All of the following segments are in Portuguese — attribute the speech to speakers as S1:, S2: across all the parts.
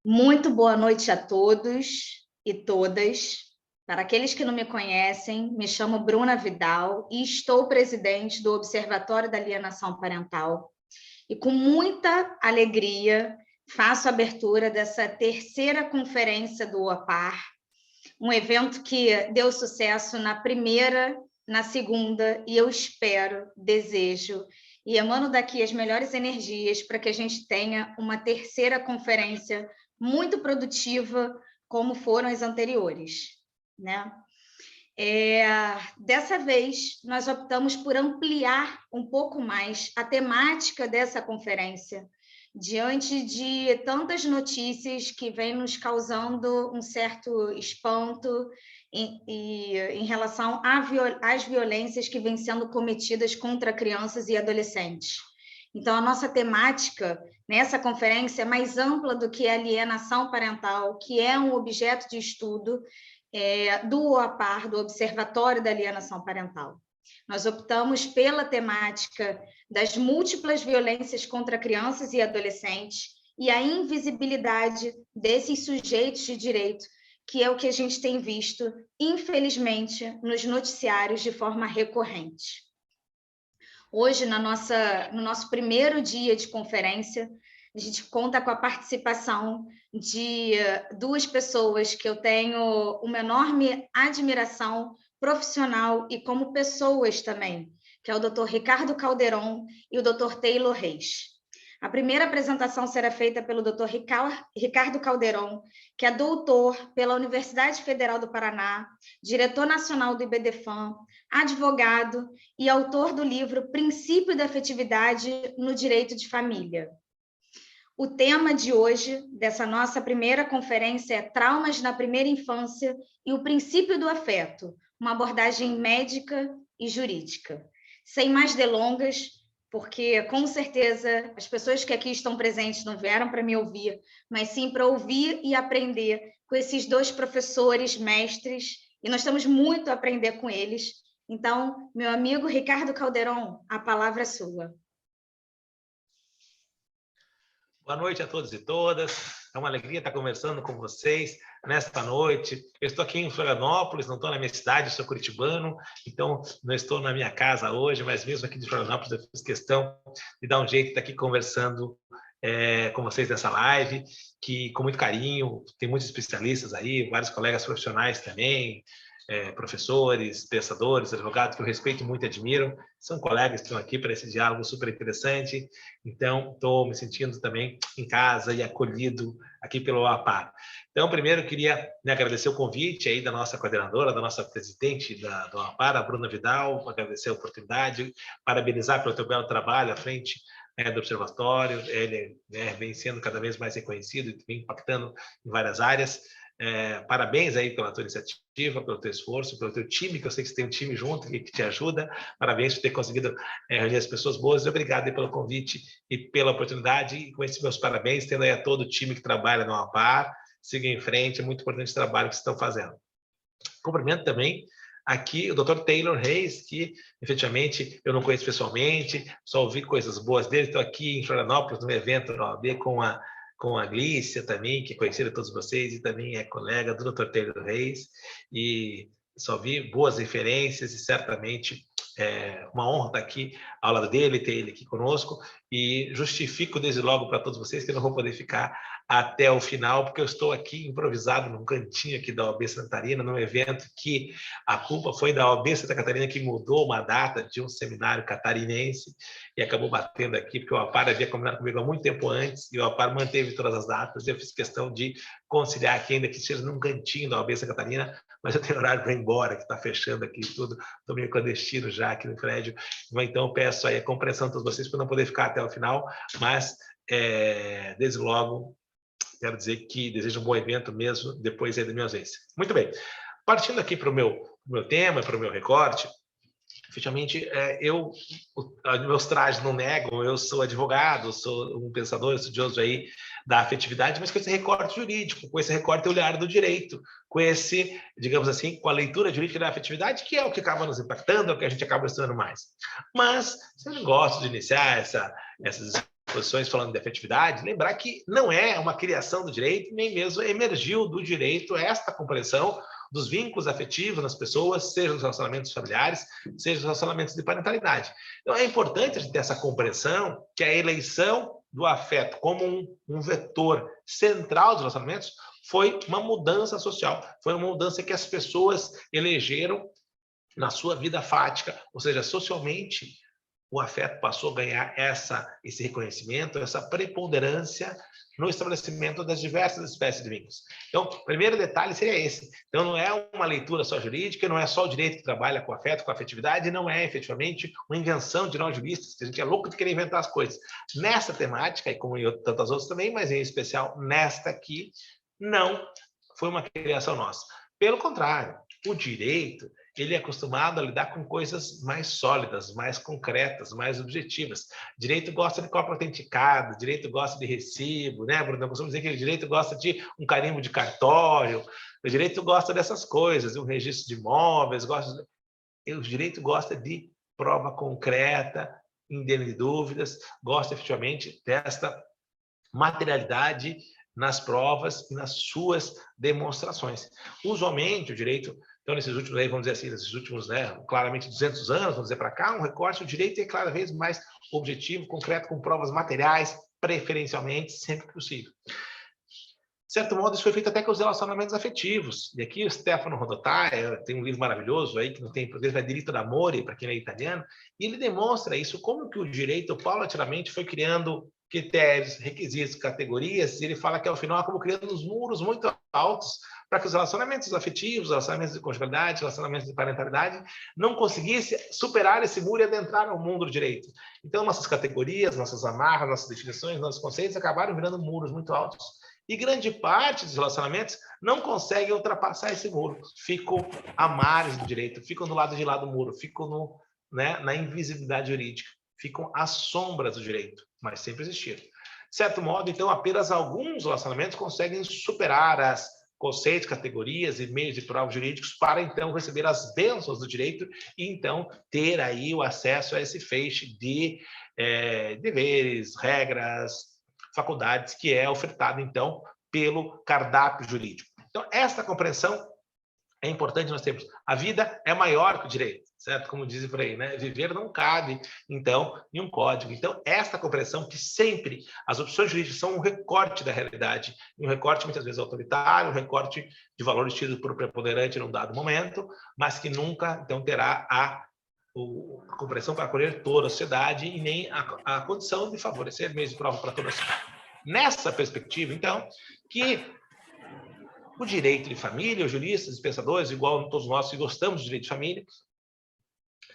S1: Muito boa noite a todos e todas. Para aqueles que não me conhecem, me chamo Bruna Vidal e estou presidente do Observatório da Alienação Parental. E com muita alegria faço a abertura dessa terceira conferência do OAPAR, um evento que deu sucesso na primeira, na segunda, e eu espero, desejo e emano daqui as melhores energias para que a gente tenha uma terceira conferência muito produtiva, como foram as anteriores, né? Dessa vez, nós optamos por ampliar um pouco mais a temática dessa conferência, diante de tantas notícias que vêm nos causando um certo espanto em relação às violências que vêm sendo cometidas contra crianças e adolescentes. Então, a nossa temática nessa conferência é mais ampla do que a alienação parental, que é um objeto de estudo do OAPAR, do Observatório da Alienação Parental. Nós optamos pela temática das múltiplas violências contra crianças e adolescentes e a invisibilidade desses sujeitos de direito, que é o que a gente tem visto, infelizmente, nos noticiários de forma recorrente. Hoje, no nosso primeiro dia de conferência, a gente conta com a participação de duas pessoas que eu tenho uma enorme admiração profissional e como pessoas também, que é o Dr. Ricardo Calderon e o Dr. Taylor Reis. A primeira apresentação será feita pelo Dr. Ricardo Calderon, que é doutor pela Universidade Federal do Paraná, diretor nacional do IBDFAM, advogado e autor do livro Princípio da Afetividade no Direito de Família. O tema de hoje, dessa nossa primeira conferência, é Traumas na Primeira Infância e o Princípio do Afeto, uma abordagem médica e jurídica. Sem mais delongas, porque, com certeza, as pessoas que aqui estão presentes não vieram para me ouvir, mas sim para ouvir e aprender com esses dois professores, mestres, e nós temos muito a aprender com eles. Então, meu amigo Ricardo Calderon, a palavra é sua.
S2: Boa noite a todos e todas. É uma alegria estar conversando com vocês nesta noite. Eu estou aqui em Florianópolis, não estou na minha cidade, sou curitibano, então não estou na minha casa hoje, mas mesmo aqui de Florianópolis eu fiz questão de dar um jeito de estar aqui conversando com vocês nessa live, que com muito carinho, tem muitos especialistas aí, vários colegas profissionais também, professores, pensadores, advogados que eu respeito muito e admiro, são colegas que estão aqui para esse diálogo super interessante, então estou me sentindo também em casa e acolhido aqui pelo OAPAR. Então, primeiro, eu queria agradecer o convite aí da nossa coordenadora, da nossa presidente do OAPAR, a Bruna Vidal, agradecer a oportunidade, parabenizar pelo teu belo trabalho à frente do observatório, ele vem sendo cada vez mais reconhecido e vem impactando em várias áreas. Parabéns aí pela tua iniciativa, pelo teu esforço, pelo teu time, que eu sei que você tem um time junto que te ajuda. Parabéns por ter conseguido reunir as pessoas boas. Obrigado aí pelo convite e pela oportunidade. E com esses meus parabéns, tendo aí a todo o time que trabalha no OAPAR. Siga em frente, é muito importante o trabalho que vocês estão fazendo. Cumprimento também aqui o Dr. Taylor Reis, que efetivamente eu não conheço pessoalmente, só ouvi coisas boas dele. Estou aqui em Florianópolis, no evento da OAB com a Glícia também, que é conhecida de todos vocês, e também é colega do Dr. Taylor Reis, e só vi boas referências, e certamente é uma honra estar aqui ao lado dele, ter ele aqui conosco, e justifico desde logo para todos vocês que eu não vou poder ficar até o final, porque eu estou aqui improvisado num cantinho aqui da OAB Santa Catarina, num evento que a culpa foi da OAB Santa Catarina, que mudou uma data de um seminário catarinense e acabou batendo aqui, porque o OAPAR havia combinado comigo há muito tempo antes, e o OAPAR manteve todas as datas, e eu fiz questão de conciliar aqui, ainda que seja num cantinho da OAB Santa Catarina, mas eu tenho horário para ir embora, que está fechando aqui tudo, estou meio clandestino já aqui no prédio, então eu peço aí a compreensão de todos vocês para não poder ficar até o final, mas desde logo quero dizer que desejo um bom evento mesmo depois aí da minha ausência. Muito bem, partindo aqui para o meu tema, para o meu recorte, efetivamente, meus trajes não negam, eu sou advogado, sou um pensador, estudioso aí da afetividade, mas com esse recorte jurídico, com esse recorte olhar do direito, com esse, digamos assim, com a leitura jurídica da afetividade, que é o que acaba nos impactando, é o que a gente acaba estudando mais. Mas, eu não gosto de iniciar essas exposições falando de afetividade, lembrar que não é uma criação do direito, nem mesmo emergiu do direito esta compreensão dos vínculos afetivos nas pessoas, seja nos relacionamentos familiares, seja nos relacionamentos de parentalidade. Então, é importante a gente ter essa compreensão que a eleição do afeto como um vetor central dos relacionamentos foi uma mudança social, foi uma mudança que as pessoas elegeram na sua vida fática, ou seja, socialmente, o afeto passou a ganhar esse reconhecimento, essa preponderância no estabelecimento das diversas espécies de vínculos. Então, o primeiro detalhe seria esse. Então, não é uma leitura só jurídica, não é só o direito que trabalha com afeto, com afetividade, não é efetivamente uma invenção de nós juristas, que a gente é louco de querer inventar as coisas. Nessa temática, e como em tantas outras também, mas em especial nesta aqui, não foi uma criação nossa. Pelo contrário, o direito, ele é acostumado a lidar com coisas mais sólidas, mais concretas, mais objetivas. Direito gosta de cópia autenticada, direito gosta de recibo, né, Bruno? Eu costumo dizer que o direito gosta de um carimbo de cartório, o direito gosta dessas coisas, de um registro de imóveis, o direito gosta de prova concreta, indene de dúvidas, gosta efetivamente desta materialidade nas provas e nas suas demonstrações. Usualmente, o direito, então, nesses últimos, vamos dizer assim, nesses últimos, claramente 200 anos, vamos dizer para cá, um recorte, o direito é cada vez mais objetivo, concreto, com provas materiais, preferencialmente, sempre que possível. De certo modo, isso foi feito até com os relacionamentos afetivos. E aqui o Stefano Rodotà tem um livro maravilhoso aí, que não tem português, é Diritto d'Amore, para quem é italiano, e ele demonstra isso, como que o direito, paulatinamente, foi criando critérios, requisitos, categorias, e ele fala que, ao final, acabou criando uns muros muito altos para que os relacionamentos afetivos, relacionamentos de conjugalidade, relacionamentos de parentalidade, não conseguissem superar esse muro e adentrar ao mundo do direito. Então, nossas categorias, nossas amarras, nossas definições, nossos conceitos acabaram virando muros muito altos. E grande parte dos relacionamentos não consegue ultrapassar esse muro. Ficam à margem do direito, ficam do lado de lá do muro, ficam na invisibilidade jurídica, ficam às sombras do direito, mas sempre existiram. De certo modo, então, apenas alguns relacionamentos conseguem superar as conceitos, categorias e meios de prova jurídicos para, então, receber as bênçãos do direito e, então, ter aí o acesso a esse feixe de deveres, regras, faculdades que é ofertado, então, pelo cardápio jurídico. Então, esta compreensão é importante nós termos. A vida é maior que o direito, certo? Como dizem por aí, né? Viver não cabe, então, em um código. Então, esta compreensão que sempre as opções jurídicas são um recorte da realidade, um recorte muitas vezes autoritário, um recorte de valores tidos por preponderante num dado momento, mas que nunca, então, terá a compreensão para acolher toda a sociedade e nem a condição de favorecer meios de prova para toda a sociedade. Nessa perspectiva, então, que o direito de família, os juristas, os pensadores, igual todos nós que gostamos do direito de família, de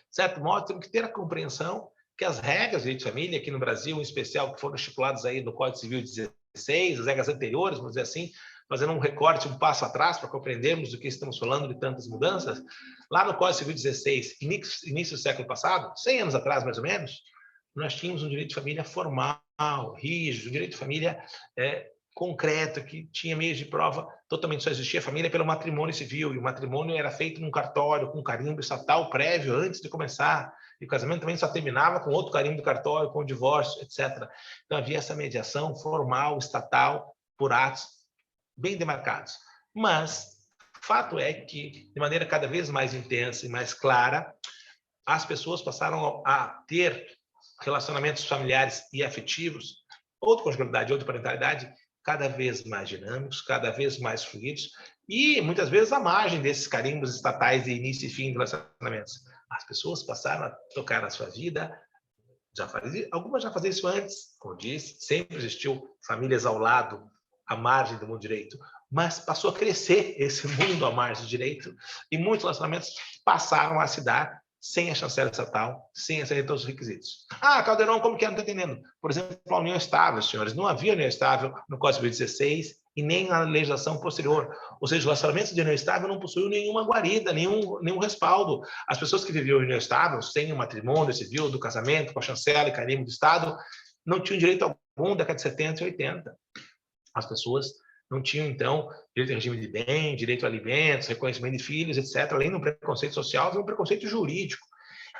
S2: certo modo, temos que ter a compreensão que as regras do direito de família, aqui no Brasil, em especial, que foram estipuladas aí no Código Civil de 16, as regras anteriores, vamos dizer assim, fazendo um recorte, um passo atrás, para compreendermos do que estamos falando de tantas mudanças, lá no Código Civil 16, início do século passado, 100 anos atrás, mais ou menos, nós tínhamos um direito de família formal, rígido, um direito de família concreto, que tinha meios de prova, totalmente só existia a família pelo matrimônio civil, e o matrimônio era feito num cartório, com carimbo estatal prévio, antes de começar, e o casamento também só terminava com outro carimbo do cartório, com o divórcio, etc. Então havia essa mediação formal, estatal, por atos bem demarcados. Mas fato é que, de maneira cada vez mais intensa e mais clara, as pessoas passaram a ter relacionamentos familiares e afetivos, ou de conjugalidade, ou de parentalidade, cada vez mais dinâmicos, cada vez mais fluidos, e muitas vezes à margem desses carimbos estatais de início e fim de relacionamentos. As pessoas passaram a tocar na sua vida, algumas já faziam isso antes, como disse, sempre existiu famílias ao lado, à margem do mundo direito, mas passou a crescer esse mundo à margem do direito, e muitos relacionamentos passaram a se dar sem a chancela estatal, sem aceitar todos os requisitos. Ah, Caldeirão, como que é? Não estou entendendo. Por exemplo, a união estável, senhores. Não havia união estável no Código Civil 16 e nem na legislação posterior. Ou seja, os relacionamentos de união estável não possuíam nenhuma guarida, nenhum respaldo. As pessoas que viviam em união estável, sem o matrimônio civil, do casamento, com a chancela e carimbo do Estado, não tinham direito algum da década de 70 e 80. As pessoas não tinham, então, direito ao regime de bem, direito a alimentos, reconhecimento de filhos, etc., além do preconceito social, havia um preconceito jurídico.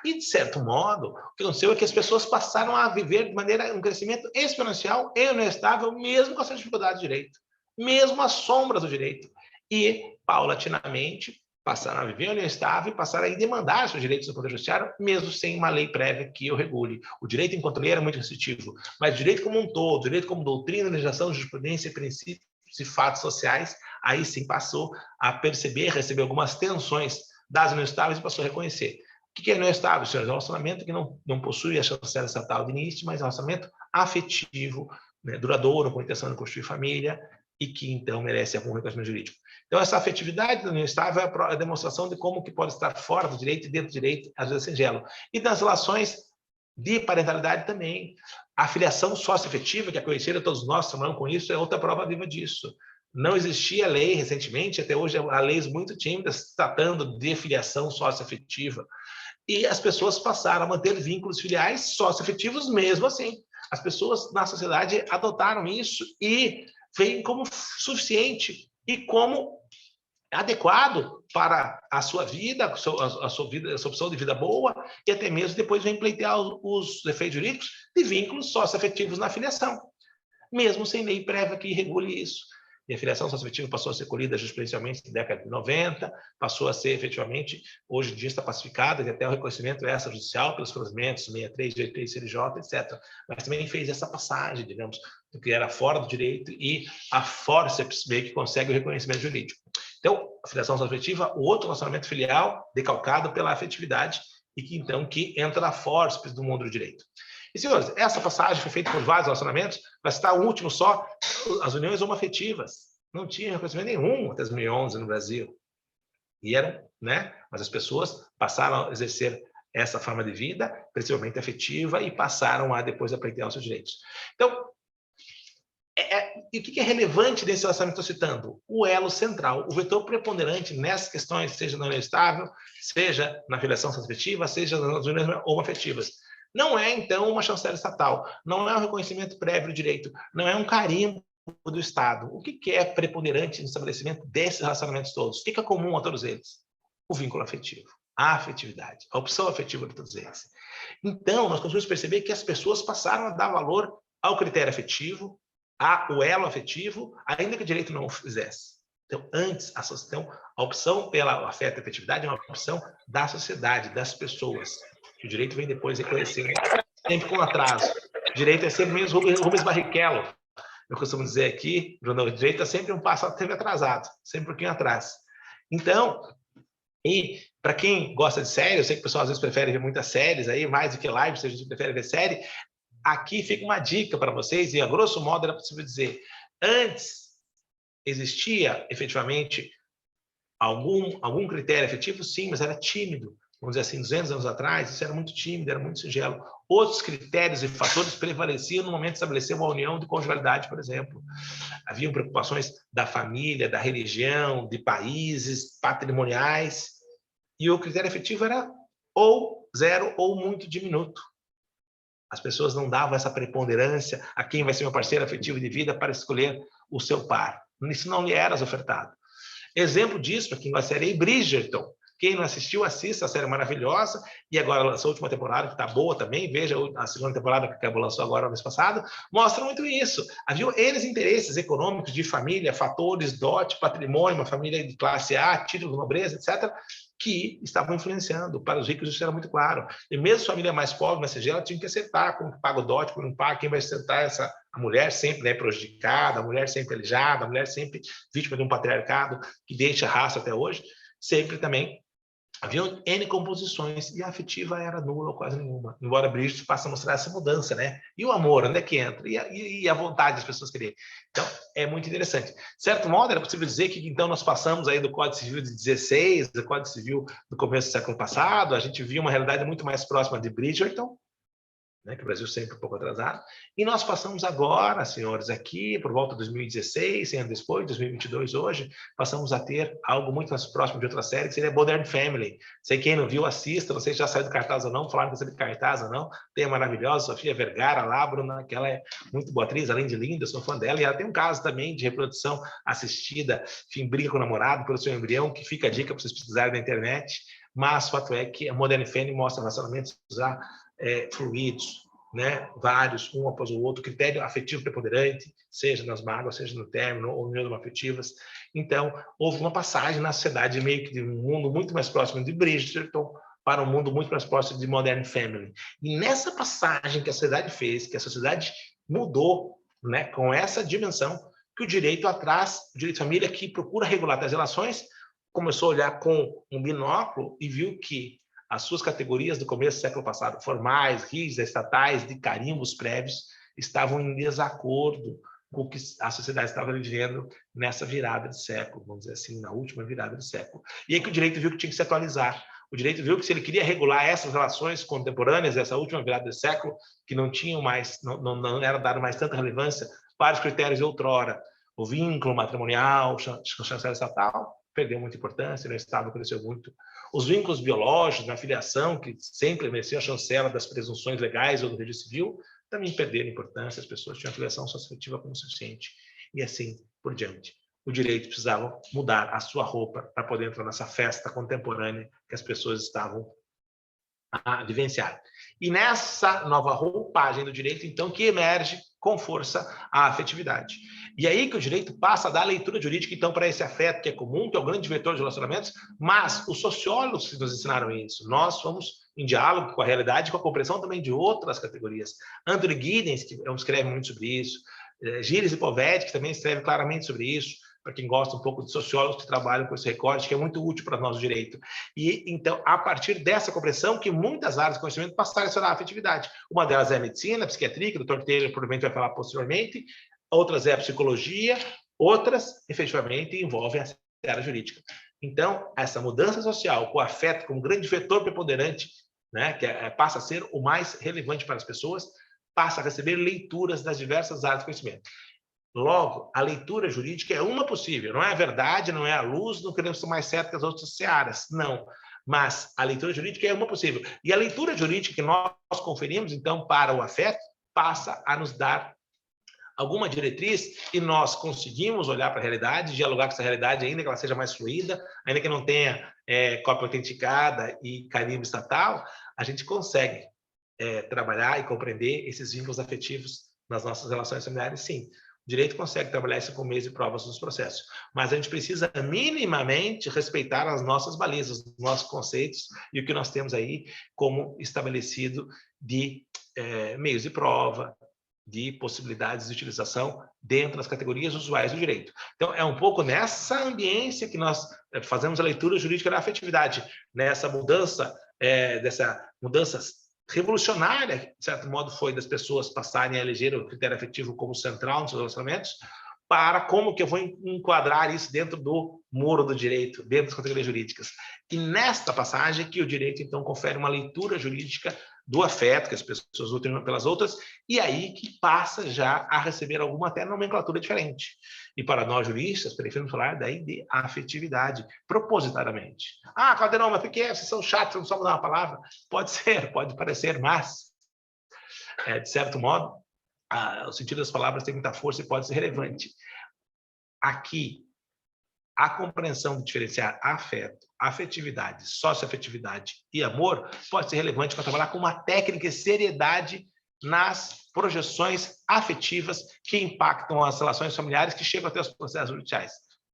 S2: E, de certo modo, o que aconteceu é que as pessoas passaram a viver de maneira um crescimento exponencial e inestável, mesmo com essa dificuldade do direito, mesmo às sombras do direito. E, paulatinamente, passaram a viver união estável e passaram a demandar seus direitos no Poder Judiciário, mesmo sem uma lei prévia que o regule. O direito, enquanto lei, era muito restritivo, mas o direito como um todo, o direito como doutrina, legislação, jurisprudência, princípios e fatos sociais, aí sim passou a perceber, receber algumas tensões das uniões estáveis e passou a reconhecer. O que é união estável, senhores? É um relacionamento que não possui a chancela estatal de início, mas é um relacionamento afetivo, né, duradouro, com a intenção de construir família, e que, então, merece algum reconhecimento jurídico. Então, essa afetividade da união estável é a demonstração de como que pode estar fora do direito e dentro do direito, às vezes, singelo. E nas relações de parentalidade também. A filiação sócio-afetiva, que é conhecida, todos nós trabalhamos com isso, é outra prova viva disso. Não existia lei recentemente, até hoje há leis muito tímidas tratando de filiação sócio-afetiva. E as pessoas passaram a manter vínculos filiais sócio-afetivos mesmo assim. As pessoas na sociedade adotaram isso e veem como suficiente e como adequado para a sua vida, a sua opção de vida boa, e até mesmo depois vem pleitear os efeitos jurídicos de vínculos sócio-afetivos na filiação, mesmo sem lei prévia que regule isso. E a filiação sócio-afetiva passou a ser colhida jurisprudencialmente na década de 90, passou a ser efetivamente, hoje em dia está pacificada, e até o reconhecimento extrajudicial pelos procedimentos 63, 83, CNJ, etc. Mas também fez essa passagem, digamos, do que era fora do direito e a forceps meio que consegue o reconhecimento jurídico. Então, a filiação sócio-afetiva, o outro relacionamento filial decalcado pela afetividade e que, então, que entra na forceps do mundo do direito. E, senhores, essa passagem foi feita por vários relacionamentos, vai citar o último só, as uniões homoafetivas. Não tinha reconhecimento nenhum até 2011 no Brasil. E eram, né? Mas as pessoas passaram a exercer essa forma de vida, principalmente afetiva, e passaram a depois pleitear os seus direitos. Então, e o que é relevante desse relacionamento que eu estou citando? O elo central, o vetor preponderante nessas questões, seja na união estável, seja na filiação afetiva, seja nas uniões homoafetivas. Não é, então, uma chancela estatal, não é um reconhecimento prévio do direito, não é um carimbo do Estado. O que é preponderante no estabelecimento desses relacionamentos todos? O que é comum a todos eles? O vínculo afetivo, a afetividade, a opção afetiva de todos eles. Então, nós conseguimos perceber que as pessoas passaram a dar valor ao critério afetivo, ao elo afetivo, ainda que o direito não o fizesse. Então, antes, a opção pela afeto e afetividade é uma opção da sociedade, das pessoas. O direito vem depois reconhecendo, sempre com atraso. O direito é sempre menos Rubens Barrichello. Eu costumo dizer aqui, o direito é sempre um passo atrasado, sempre um pouquinho atrás. Então, e para quem gosta de série, eu sei que o pessoal às vezes prefere ver muitas séries, aí, mais do que live, se a gente prefere ver série, aqui fica uma dica para vocês, e a grosso modo era possível dizer, antes existia efetivamente algum critério efetivo, sim, mas era tímido. Vamos dizer assim, 200 anos atrás, isso era muito tímido, era muito singelo. Outros critérios e fatores prevaleciam no momento de estabelecer uma união de conjugalidade, por exemplo. Haviam preocupações da família, da religião, de países, patrimoniais, e o critério efetivo era ou zero ou muito diminuto. As pessoas não davam essa preponderância a quem vai ser meu parceiro afetivo de vida para escolher o seu par. Isso não lhe era ofertado. Exemplo disso, para quem gosta da série, Bridgerton. Quem não assistiu, assista, a série maravilhosa. E agora lançou a última temporada, que está boa também. Veja a segunda temporada que acabou lançou agora no mês passado. Mostra muito isso. Havia eles interesses econômicos de família, fatores, dote, patrimônio, uma família de classe A, título de nobreza, etc., que estavam influenciando. Para os ricos isso era muito claro. E mesmo a família mais pobre, mais singela, tinha que acertar como que paga o dote, como não paga, quem vai acertar a mulher sempre, né, prejudicada, a mulher sempre alijada, a mulher sempre vítima de um patriarcado que deixa a raça até hoje, sempre também haviam N composições e a afetiva era nula ou quase nenhuma. Embora Bridget passe a mostrar essa mudança, né? E o amor, onde é que entra? E a vontade das pessoas quererem. Então, é muito interessante. De certo modo, era possível dizer que então nós passamos aí do Código Civil de 16, do Código Civil do começo do século passado, a gente via uma realidade muito mais próxima de Bridgerton, né, que o Brasil sempre um pouco atrasado, e nós passamos agora, senhores, aqui, por volta de 2016, 100 anos depois, 2022 hoje, passamos a ter algo muito mais próximo de outra série, que seria Modern Family. Sei quem não viu, assista, não sei se já saiu do cartaz ou não, falaram que saiu de cartaz ou não, tem a maravilhosa Sofia Vergara, Labruna, que ela é muito boa atriz, além de linda, eu sou fã dela, e ela tem um caso também de reprodução assistida, enfim, briga com o namorado pelo seu embrião, que fica a dica para vocês pesquisarem na internet, mas o fato é que a Modern Family mostra relacionamentos já fluidos, né? Vários, um após o outro, critério afetivo preponderante, seja nas mágoas, seja no término ou em afetivas. Então, houve uma passagem na sociedade meio que de um mundo muito mais próximo de Bridgerton para um mundo muito mais próximo de Modern Family. E nessa passagem que a sociedade fez, que a sociedade mudou, né, com essa dimensão, que o direito atrás, o direito de família que procura regular as relações, começou a olhar com um binóculo e viu que as suas categorias do começo do século passado, formais, rígidas, estatais, de carimbos prévios, estavam em desacordo com o que a sociedade estava vivendo nessa virada de século, vamos dizer assim, na última virada de século. E aí que o direito viu que tinha que se atualizar. O direito viu que se ele queria regular essas relações contemporâneas, essa última virada de século, que não tinham mais, não era dado mais tanta relevância para os critérios de outrora, o vínculo matrimonial, chancela estatal, perdeu muita importância, no Estado cresceu muito. Os vínculos biológicos, na filiação, que sempre mereciam a chancela das presunções legais ou do registro civil, também perderam importância, as pessoas tinham a filiação socioafetiva como suficiente, e assim por diante. O direito precisava mudar a sua roupa para poder entrar nessa festa contemporânea que as pessoas estavam a vivenciar. E nessa nova roupagem do direito, então, que emerge com força a afetividade. E aí que o direito passa a dar leitura jurídica, então, para esse afeto que é comum, que é o grande vetor de relacionamentos, mas os sociólogos nos ensinaram isso. Nós fomos em diálogo com a realidade, com a compreensão também de outras categorias. Anthony Giddens, que escreve muito sobre isso, Gilles Lipovetsky, que também escreve claramente sobre isso, para quem gosta um pouco de sociólogos que trabalham com esse recorte, que é muito útil para nós o direito. E, então, a partir dessa compreensão, que muitas áreas de conhecimento passaram a estudar a afetividade. Uma delas é a medicina, a psiquiatria, que o Dr. Taylor provavelmente vai falar posteriormente, outras é a psicologia, outras, efetivamente, envolvem a área jurídica. Então, essa mudança social, com o afeto como grande vetor preponderante, né, que passa a ser o mais relevante para as pessoas, passa a receber leituras das diversas áreas de conhecimento. Logo, a leitura jurídica é uma possível, não é a verdade, não é a luz, não queremos ser mais certo que as outras searas, não. Mas a leitura jurídica é uma possível. E a leitura jurídica que nós conferimos, então, para o afeto, passa a nos dar alguma diretriz e nós conseguimos olhar para a realidade, dialogar com essa realidade, ainda que ela seja mais fluida, ainda que não tenha cópia autenticada e carimbo estatal, a gente consegue trabalhar e compreender esses vínculos afetivos nas nossas relações familiares, sim. O direito consegue trabalhar isso com meios e provas nos processos, mas a gente precisa minimamente respeitar as nossas balizas, os nossos conceitos e o que nós temos aí como estabelecido de meios de prova, de possibilidades de utilização dentro das categorias usuais do direito. Então, é um pouco nessa ambiência que nós fazemos a leitura jurídica da afetividade, nessa mudança, dessa mudança revolucionária, de certo modo, foi das pessoas passarem a eleger o critério afetivo como central nos seus relacionamentos, para como que eu vou enquadrar isso dentro do muro do direito, dentro das categorias jurídicas. E nesta passagem que o direito, então, confere uma leitura jurídica do afeto, que as pessoas lutam pelas outras, e aí que passa já a receber alguma até nomenclatura diferente. E para nós juristas, preferimos falar daí de afetividade, propositadamente. Ah, Caldeirão, mas por que vocês são chatos, não só mudar uma palavra? Pode ser, pode parecer, mas, de certo modo, o sentido das palavras tem muita força e pode ser relevante. Aqui, a compreensão de diferenciar afeto, afetividade, socioafetividade e amor pode ser relevante para trabalhar com uma técnica e seriedade nas projeções afetivas que impactam as relações familiares que chegam até os processos judiciais.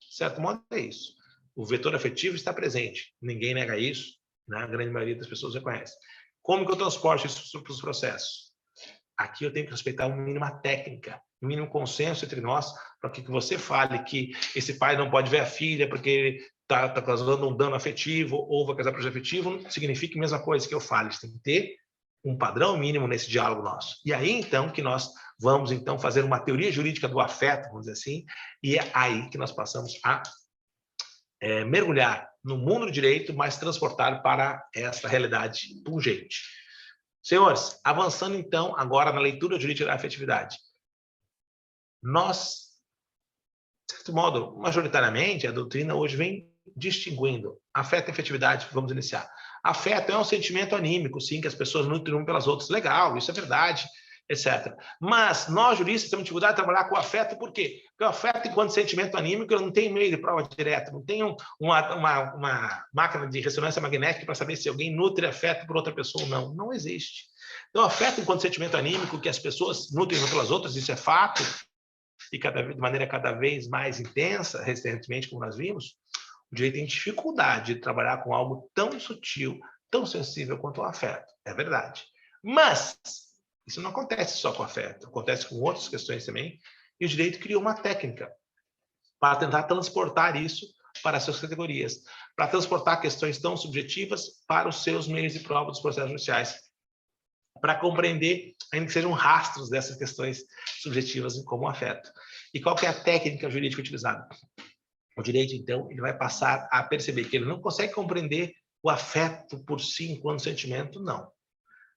S2: De certo modo, é isso. O vetor afetivo está presente. Ninguém nega isso, né? A grande maioria das pessoas reconhece. Como que eu transporto isso para os processos? Aqui eu tenho que respeitar uma mínima técnica, um mínimo consenso entre nós, para que você fale que esse pai não pode ver a filha porque ele está causando um dano afetivo ou vai causar prejuízo afetivo, não significa a mesma coisa que eu fale. Você tem que ter um padrão mínimo nesse diálogo nosso. E aí, então, que nós vamos, então, fazer uma teoria jurídica do afeto, vamos dizer assim, e é aí que nós passamos a mergulhar no mundo do direito, mas transportar para essa realidade pungente. Senhores, avançando, então, agora na leitura jurídica da afetividade. Nós, de certo modo, majoritariamente, a doutrina hoje vem distinguindo afeto e afetividade. Vamos iniciar. Afeto é um sentimento anímico, sim, que as pessoas nutrem um pelas outras. Legal, isso é verdade. etc. Mas nós, juristas, temos dificuldade de trabalhar com o afeto, por quê? Porque o afeto, enquanto sentimento anímico, ele não tem meio de prova direta, não tem uma máquina de ressonância magnética para saber se alguém nutre afeto por outra pessoa ou não. Não existe. Então, o afeto, enquanto sentimento anímico, que as pessoas nutrem umas pelas outras, isso é fato, e de maneira cada vez mais intensa, recentemente, como nós vimos, o direito tem dificuldade de trabalhar com algo tão sutil, tão sensível quanto o afeto. É verdade. Mas isso não acontece só com afeto, acontece com outras questões também, e o direito criou uma técnica para tentar transportar isso para as suas categorias, para transportar questões tão subjetivas para os seus meios de prova dos processos judiciais, para compreender, ainda que sejam rastros dessas questões subjetivas como o afeto. E qual que é a técnica jurídica utilizada? O direito, então, ele vai passar a perceber que ele não consegue compreender o afeto por si enquanto sentimento, não.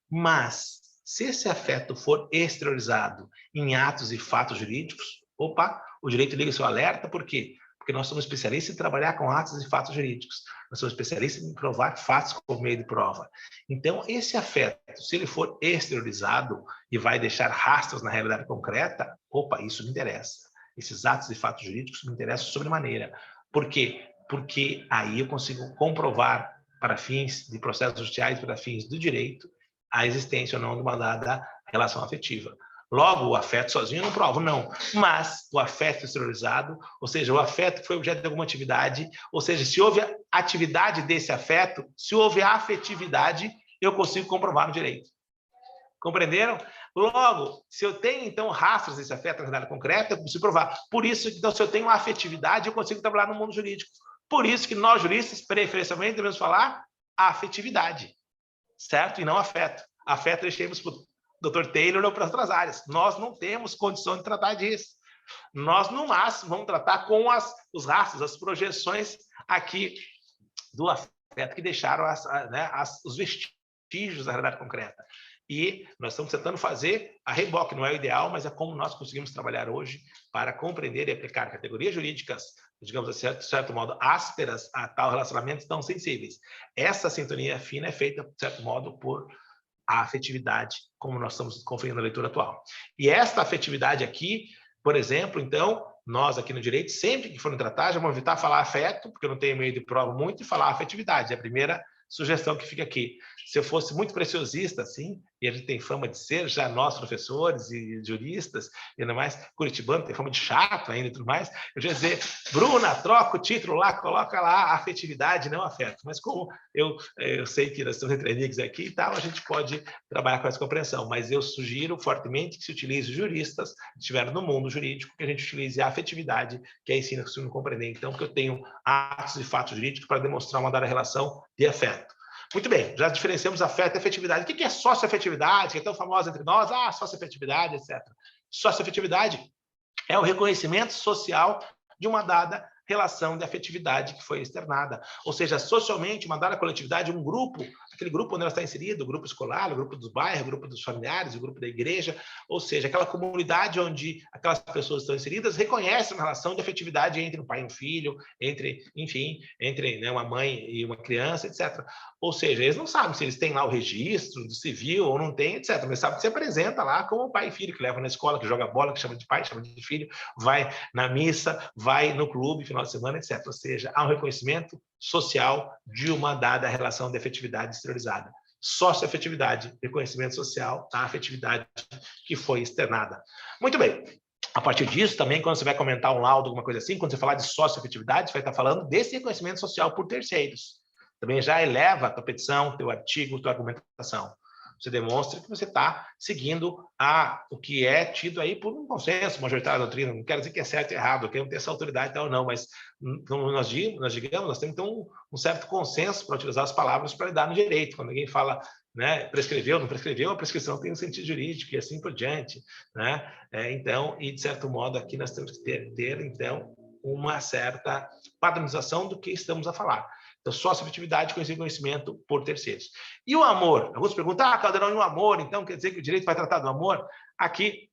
S2: Mas, se esse afeto for exteriorizado em atos e fatos jurídicos, opa, o direito liga seu alerta, por quê? Porque nós somos especialistas em trabalhar com atos e fatos jurídicos. Nós somos especialistas em provar fatos como meio de prova. Então, esse afeto, se ele for exteriorizado e vai deixar rastros na realidade concreta, opa, isso me interessa. Esses atos e fatos jurídicos me interessam sobremaneira. Por quê? Porque aí eu consigo comprovar para fins de processos judiciais, para fins do direito, a existência ou não de uma dada relação afetiva. Logo, o afeto sozinho eu não provo, não. Mas o afeto exteriorizado, ou seja, o afeto que foi objeto de alguma atividade, ou seja, se houve atividade desse afeto, se houve afetividade, eu consigo comprovar no direito. Compreenderam? Logo, se eu tenho, então, rastros desse afeto na realidade concreta, eu consigo provar. Por isso, então, se eu tenho afetividade, eu consigo trabalhar no mundo jurídico. Por isso que nós, juristas, preferencialmente, devemos falar afetividade, certo? E não afeto. Afeto deixemos para o Dr. Taylor ou para outras áreas. Nós não temos condição de tratar disso. Nós, no máximo, vamos tratar com os rastros, as projeções aqui do afeto que deixaram os vestígios da realidade concreta. E nós estamos tentando fazer a reboque, não é o ideal, mas é como nós conseguimos trabalhar hoje para compreender e aplicar categorias jurídicas, digamos assim, de certo modo, ásperas a tal relacionamentos tão sensíveis. Essa sintonia fina é feita, de certo modo, por a afetividade, como nós estamos conferindo na leitura atual. E esta afetividade aqui, por exemplo, então, nós aqui no direito, sempre que forem tratar, já vamos evitar falar afeto, porque eu não tenho meio de prova muito, e falar afetividade. É a primeira sugestão que fica aqui. Se eu fosse muito preciosista, assim, e a gente tem fama de ser, já nós, professores e juristas, e ainda mais curitibano, tem fama de chato ainda e tudo mais, eu já ia dizer, Bruna, troca o título lá, coloca lá afetividade, não afeto. Mas como eu sei que nós estamos entre amigos aqui e tal, a gente pode trabalhar com essa compreensão, mas eu sugiro fortemente que se utilize juristas, que estiveram no mundo jurídico, que a gente utilize a afetividade, que é ensino que se não compreender. Então, que eu tenho atos e fatos jurídicos para demonstrar uma dada relação de afeto. Muito bem, já diferenciamos afeto e afetividade. O que é socioafetividade, que é tão famosa entre nós? Ah, socioafetividade, etc. Socioafetividade é o reconhecimento social de uma dada relação de afetividade que foi externada. Ou seja, socialmente, uma dada coletividade, um grupo, aquele grupo onde ela está inserida, o grupo escolar, o grupo dos bairros, o grupo dos familiares, o grupo da igreja, ou seja, aquela comunidade onde aquelas pessoas estão inseridas reconhecem uma relação de afetividade entre um pai e um filho, entre, enfim, entre uma mãe e uma criança, etc. Ou seja, eles não sabem se eles têm lá o registro do civil ou não tem, etc. Mas sabem que se apresenta lá como pai e filho, que leva na escola, que joga bola, que chama de pai, chama de filho, vai na missa, vai no clube, final de semana, etc. Ou seja, há um reconhecimento social de uma dada relação de afetividade exteriorizada. Socioafetividade, reconhecimento social da afetividade que foi externada. Muito bem. A partir disso, também, quando você vai comentar um laudo, alguma coisa assim, quando você falar de socioafetividade, você vai estar falando desse reconhecimento social por terceiros. Também já eleva a tua petição, teu artigo, tua argumentação. Você demonstra que você está seguindo o que é tido aí por um consenso majoritário da doutrina. Não quero dizer que é certo e errado, eu quero ter essa autoridade e tal, não, mas como nós digamos, nós temos então um certo consenso para utilizar as palavras para lidar no direito. Quando alguém fala, né, prescreveu, não prescreveu, a prescrição tem um sentido jurídico e assim por diante, né? Então, e de certo modo aqui nós temos que ter então uma certa padronização do que estamos a falar. Então, socioafetividade com esse reconhecimento por terceiros. E o amor? Alguns perguntam, Caldeirão, e o amor? Então, quer dizer que o direito vai tratar do amor? Aqui,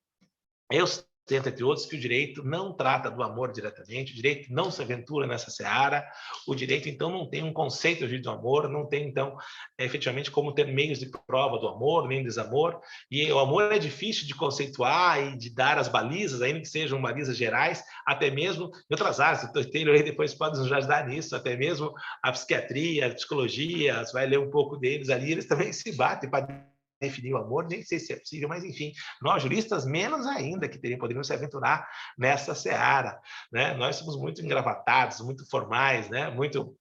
S2: eu entre outros, que o direito não trata do amor diretamente, o direito não se aventura nessa seara, o direito, então, não tem um conceito de amor, não tem, então, efetivamente, como ter meios de prova do amor, nem do desamor, e o amor é difícil de conceituar e de dar as balizas, ainda que sejam balizas gerais, até mesmo em outras áreas, o Taylor aí depois pode nos ajudar nisso, até mesmo a psiquiatria, a psicologia, você vai ler um pouco deles ali, eles também se batem para definir o amor, nem sei se é possível, mas enfim, nós juristas menos ainda que poderiam se aventurar nessa seara, né? Nós somos muito engravatados, muito formais, né? Muito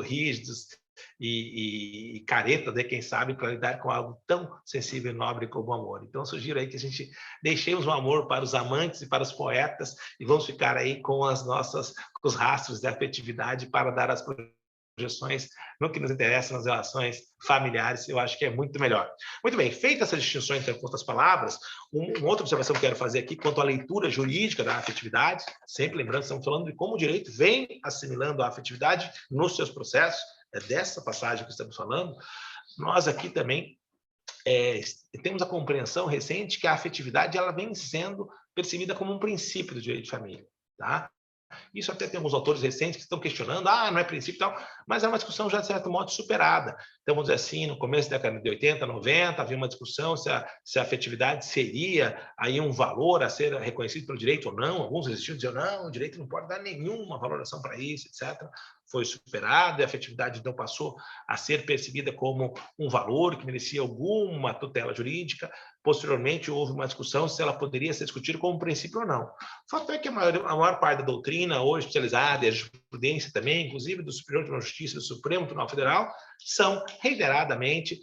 S2: rígidos e careta, né? Quem sabe, para lidar com algo tão sensível e nobre como o amor. Então, sugiro aí que a gente deixemos o amor para os amantes e para os poetas e vamos ficar aí com os rastros de afetividade para dar as projeções no que nos interessa nas relações familiares, eu acho que é muito melhor. Muito bem, feita essa distinção entre outras palavras, uma outra observação que eu quero fazer aqui quanto à leitura jurídica da afetividade, sempre lembrando, estamos falando de como o direito vem assimilando a afetividade nos seus processos, é dessa passagem que estamos falando, nós aqui também temos a compreensão recente que a afetividade ela vem sendo percebida como um princípio do direito de família, tá? Isso até tem alguns autores recentes que estão questionando, não é princípio e tal, mas é uma discussão já, de certo modo, superada. Então, vamos dizer assim, no começo da década de 80, 90, havia uma discussão se a afetividade seria aí um valor a ser reconhecido pelo direito ou não. Alguns resistiam, diziam, não, o direito não pode dar nenhuma valoração para isso, etc. Foi superada, a afetividade então passou a ser percebida como um valor que merecia alguma tutela jurídica. Posteriormente, houve uma discussão se ela poderia ser discutida como um princípio ou não. O fato é que a maior parte da doutrina, hoje especializada, e a jurisprudência também, inclusive do Superior Tribunal de Justiça e do Supremo Tribunal Federal, são reiteradamente,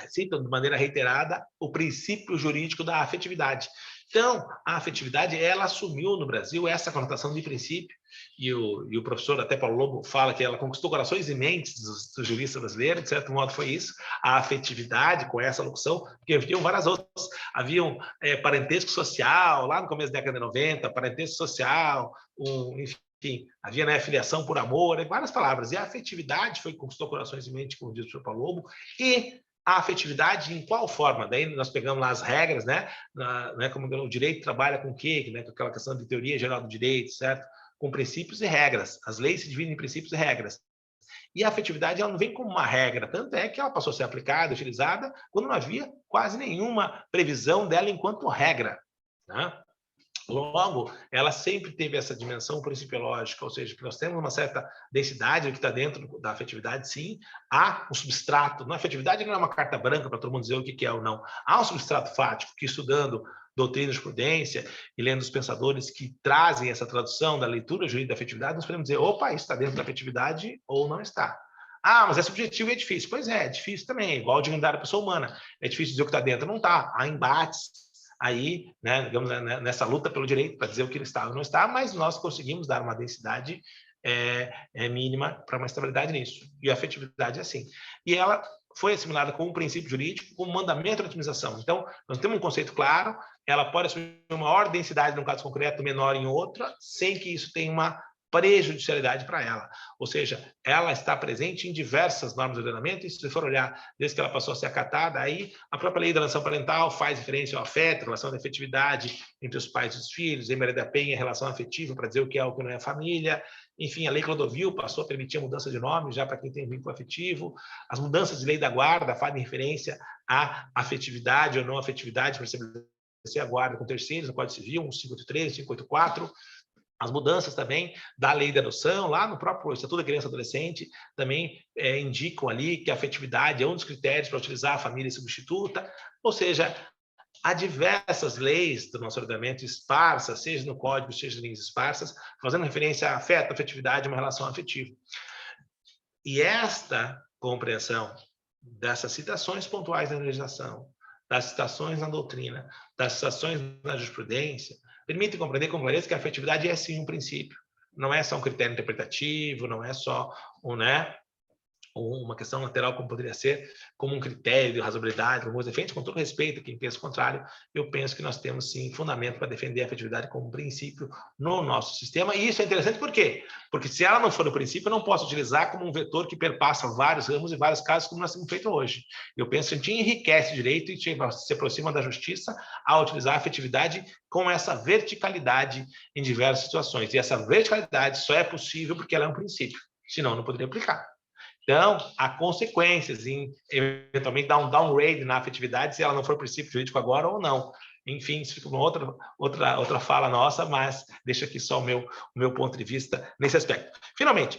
S2: citam de maneira reiterada o princípio jurídico da afetividade. Então, a afetividade, ela assumiu no Brasil essa conotação de princípio, e o professor, até Paulo Lobo, fala que ela conquistou corações e mentes dos juristas brasileiros, de certo modo foi isso, a afetividade com essa locução, porque haviam várias outras, haviam parentesco social, lá no começo da década de 90, parentesco social, enfim, havia, né, filiação por amor, várias palavras, e a afetividade foi conquistou corações e mentes, como diz o professor Paulo Lobo, e a afetividade em qual forma? Daí nós pegamos lá as regras, né? Como o direito trabalha com o quê? Né? Com aquela questão de teoria geral do direito, certo? Com princípios e regras. As leis se dividem em princípios e regras. E a afetividade ela não vem como uma regra, tanto é que ela passou a ser aplicada, utilizada, quando não havia quase nenhuma previsão dela enquanto regra, né? Logo, ela sempre teve essa dimensão principiológica, ou seja, que nós temos uma certa densidade que está dentro da afetividade, sim, há um substrato. Na afetividade não é uma carta branca para todo mundo dizer o que é ou não. Há um substrato fático que, estudando doutrina de jurisprudência e lendo os pensadores que trazem essa tradução da leitura jurídica da afetividade, nós podemos dizer, opa, isso está dentro da afetividade ou não está. Mas é subjetivo e é difícil. Pois é difícil também, igual a dignidade da pessoa humana. É difícil dizer o que está dentro, não está. Há embates aí, né, digamos, nessa luta pelo direito para dizer o que ele está ou não está, mas nós conseguimos dar uma densidade mínima para uma estabilidade nisso. E a afetividade é assim. E ela foi assimilada como um princípio jurídico, como um mandamento de otimização. Então, nós temos um conceito claro, ela pode assumir uma maior densidade num caso concreto, menor em outra, sem que isso tenha uma prejudicialidade para ela. Ou seja, ela está presente em diversas normas de ordenamento, e se você for olhar, desde que ela passou a ser acatada, aí a própria lei da alienação parental faz referência ao afeto, relação de afetividade entre os pais e os filhos, em Maria da Penha, relação afetiva para dizer o que é o que não é família. Enfim, a lei Clodovil passou a permitir a mudança de nome já para quem tem vínculo afetivo. As mudanças de lei da guarda fazem referência à afetividade ou não afetividade para estabelecer a guarda com terceiros, no Código Civil, 153, 584. As mudanças também da lei da adoção, lá no próprio Estatuto da Criança e Adolescente, também indicam ali que a afetividade é um dos critérios para utilizar a família substituta. Ou seja, há diversas leis do nosso ordenamento esparsas, seja no Código, seja em linhas esparsas, fazendo referência a afeto, afetividade, uma relação afetiva. E esta compreensão dessas citações pontuais na legislação, das citações na doutrina, das citações na jurisprudência, permite compreender com clareza que a afetividade é sim um princípio. Não é só um critério interpretativo, não é só ou uma questão lateral, como poderia ser, como um critério de razoabilidade, como coisa diferente, com todo respeito a quem pensa o contrário, eu penso que nós temos, sim, fundamento para defender a afetividade como princípio no nosso sistema, e isso é interessante por quê? Porque se ela não for o princípio, eu não posso utilizar como um vetor que perpassa vários ramos e vários casos, como nós temos feito hoje. Eu penso que a gente enriquece o direito e se aproxima da justiça ao utilizar a afetividade com essa verticalidade em diversas situações. E essa verticalidade só é possível porque ela é um princípio, senão não poderia aplicar. Então, há consequências em, eventualmente, dar um downgrade na afetividade se ela não for princípio jurídico agora ou não. Enfim, isso fica uma outra fala nossa, mas deixa aqui só o meu ponto de vista nesse aspecto. Finalmente,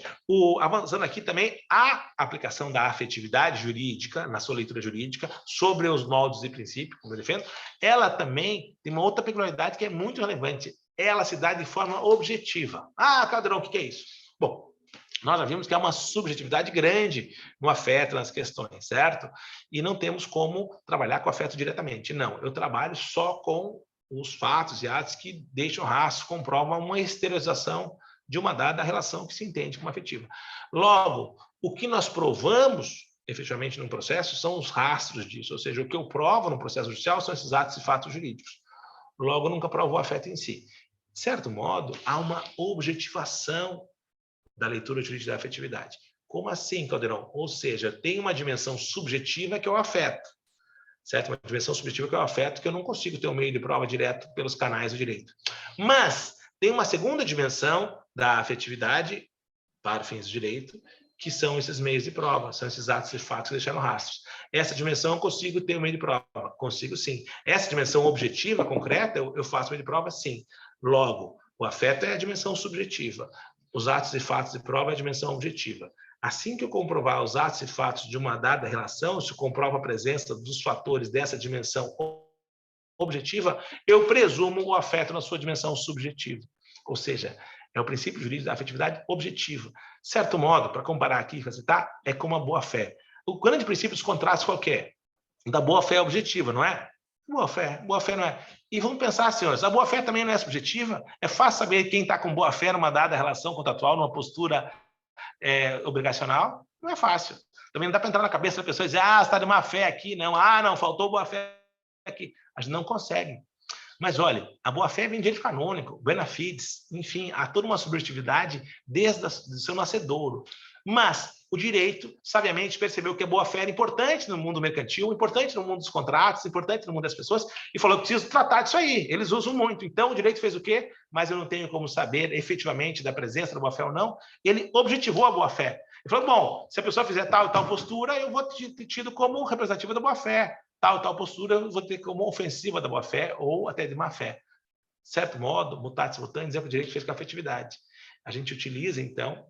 S2: avançando aqui também, a aplicação da afetividade jurídica, na sua leitura jurídica, sobre os moldes e princípios, como eu defendo, ela também tem uma outra peculiaridade que é muito relevante. Ela se dá de forma objetiva. Ah, Caldeirão, o que é isso? Bom, nós já vimos que há uma subjetividade grande no afeto, nas questões, certo? E não temos como trabalhar com o afeto diretamente. Não, eu trabalho só com os fatos e atos que deixam rastro, comprovam uma exteriorização de uma dada relação que se entende como afetiva. Logo, o que nós provamos, efetivamente, no processo, são os rastros disso, ou seja, o que eu provo no processo judicial são esses atos e fatos jurídicos. Logo, eu nunca provo o afeto em si. De certo modo, há uma objetivação da leitura jurídica da afetividade. Como assim, Caldeirão? Ou seja, tem uma dimensão subjetiva que é o afeto, certo? Uma dimensão subjetiva que é o afeto que eu não consigo ter um meio de prova direto pelos canais do direito. Mas tem uma segunda dimensão da afetividade, para fins do direito, que são esses meios de prova, são esses atos e fatos que deixaram rastros. Essa dimensão eu consigo ter um meio de prova? Consigo sim. Essa dimensão objetiva, concreta, eu faço meio de prova? Sim. Logo, o afeto é a dimensão subjetiva. Os atos e fatos de prova é a dimensão objetiva. Assim que eu comprovar os atos e fatos de uma dada relação, se comprova a presença dos fatores dessa dimensão objetiva, eu presumo o afeto na sua dimensão subjetiva. Ou seja, é o princípio jurídico da afetividade objetiva. De certo modo, para comparar aqui e facilitar, é como a boa-fé. O grande princípio dos contratos qual que é? Da boa-fé objetiva, não é? Boa-fé não é. E vamos pensar, senhores, a boa-fé também não é subjetiva? É fácil saber quem está com boa-fé numa dada relação contratual, numa postura obrigacional? Não é fácil. Também não dá para entrar na cabeça da pessoa e dizer, você está de má-fé aqui, não. Não, faltou boa-fé aqui. Mas não conseguem. Mas, olha, a boa-fé vem de direito canônico, buena fides, enfim, há toda uma subjetividade desde o seu nascedouro. Mas o direito, sabiamente, percebeu que a boa-fé era importante no mundo mercantil, importante no mundo dos contratos, importante no mundo das pessoas, e falou que preciso tratar disso aí. Eles usam muito. Então, o direito fez o quê? Mas eu não tenho como saber efetivamente da presença da boa-fé ou não. Ele objetivou a boa-fé. Ele falou, bom, se a pessoa fizer tal e tal postura, eu vou ter tido como representativa da boa-fé. Tal e tal postura, eu vou ter como ofensiva da boa-fé ou até de má-fé. De certo modo, mutatis mutandis é o direito fez com a afetividade. A gente utiliza, então,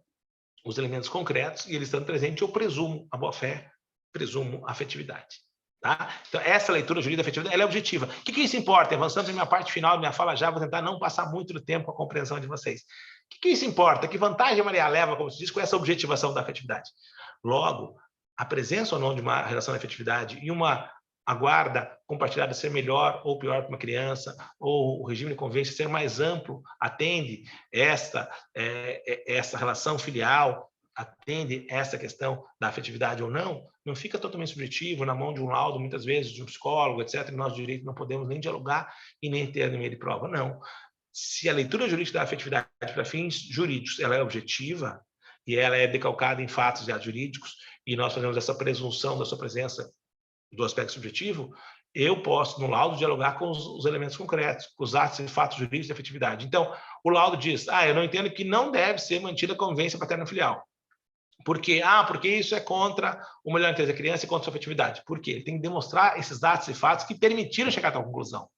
S2: os elementos concretos e eles estão presentes, eu presumo a boa-fé, presumo a afetividade. Tá? Então, essa leitura jurídica da afetividade ela é objetiva. O que isso importa? Avançando na minha parte final da minha fala já, vou tentar não passar muito do tempo com a compreensão de vocês. O que isso importa? Que vantagem Maria leva, como se diz, com essa objetivação da afetividade? Logo, a presença ou não de uma relação de afetividade e uma a guarda compartilhada ser melhor ou pior para uma criança, ou o regime de convivência ser mais amplo, atende essa relação filial, atende essa questão da afetividade ou não, não fica totalmente subjetivo na mão de um laudo, muitas vezes, de um psicólogo, etc., e nós, de direito, não podemos nem dialogar e nem ter meio de prova, não. Se a leitura jurídica da afetividade para fins jurídicos ela é objetiva e ela é decalcada em fatos e atos jurídicos, e nós fazemos essa presunção da sua presença do aspecto subjetivo, eu posso, no laudo, dialogar com os elementos concretos, com os atos e fatos jurídicos de afetividade. Então, o laudo diz, eu não entendo que não deve ser mantida a convivência paterno-filial. Por quê? Porque isso é contra o melhor interesse da criança e contra a sua afetividade. Por quê? Ele tem que demonstrar esses atos e fatos que permitiram chegar a tal conclusão.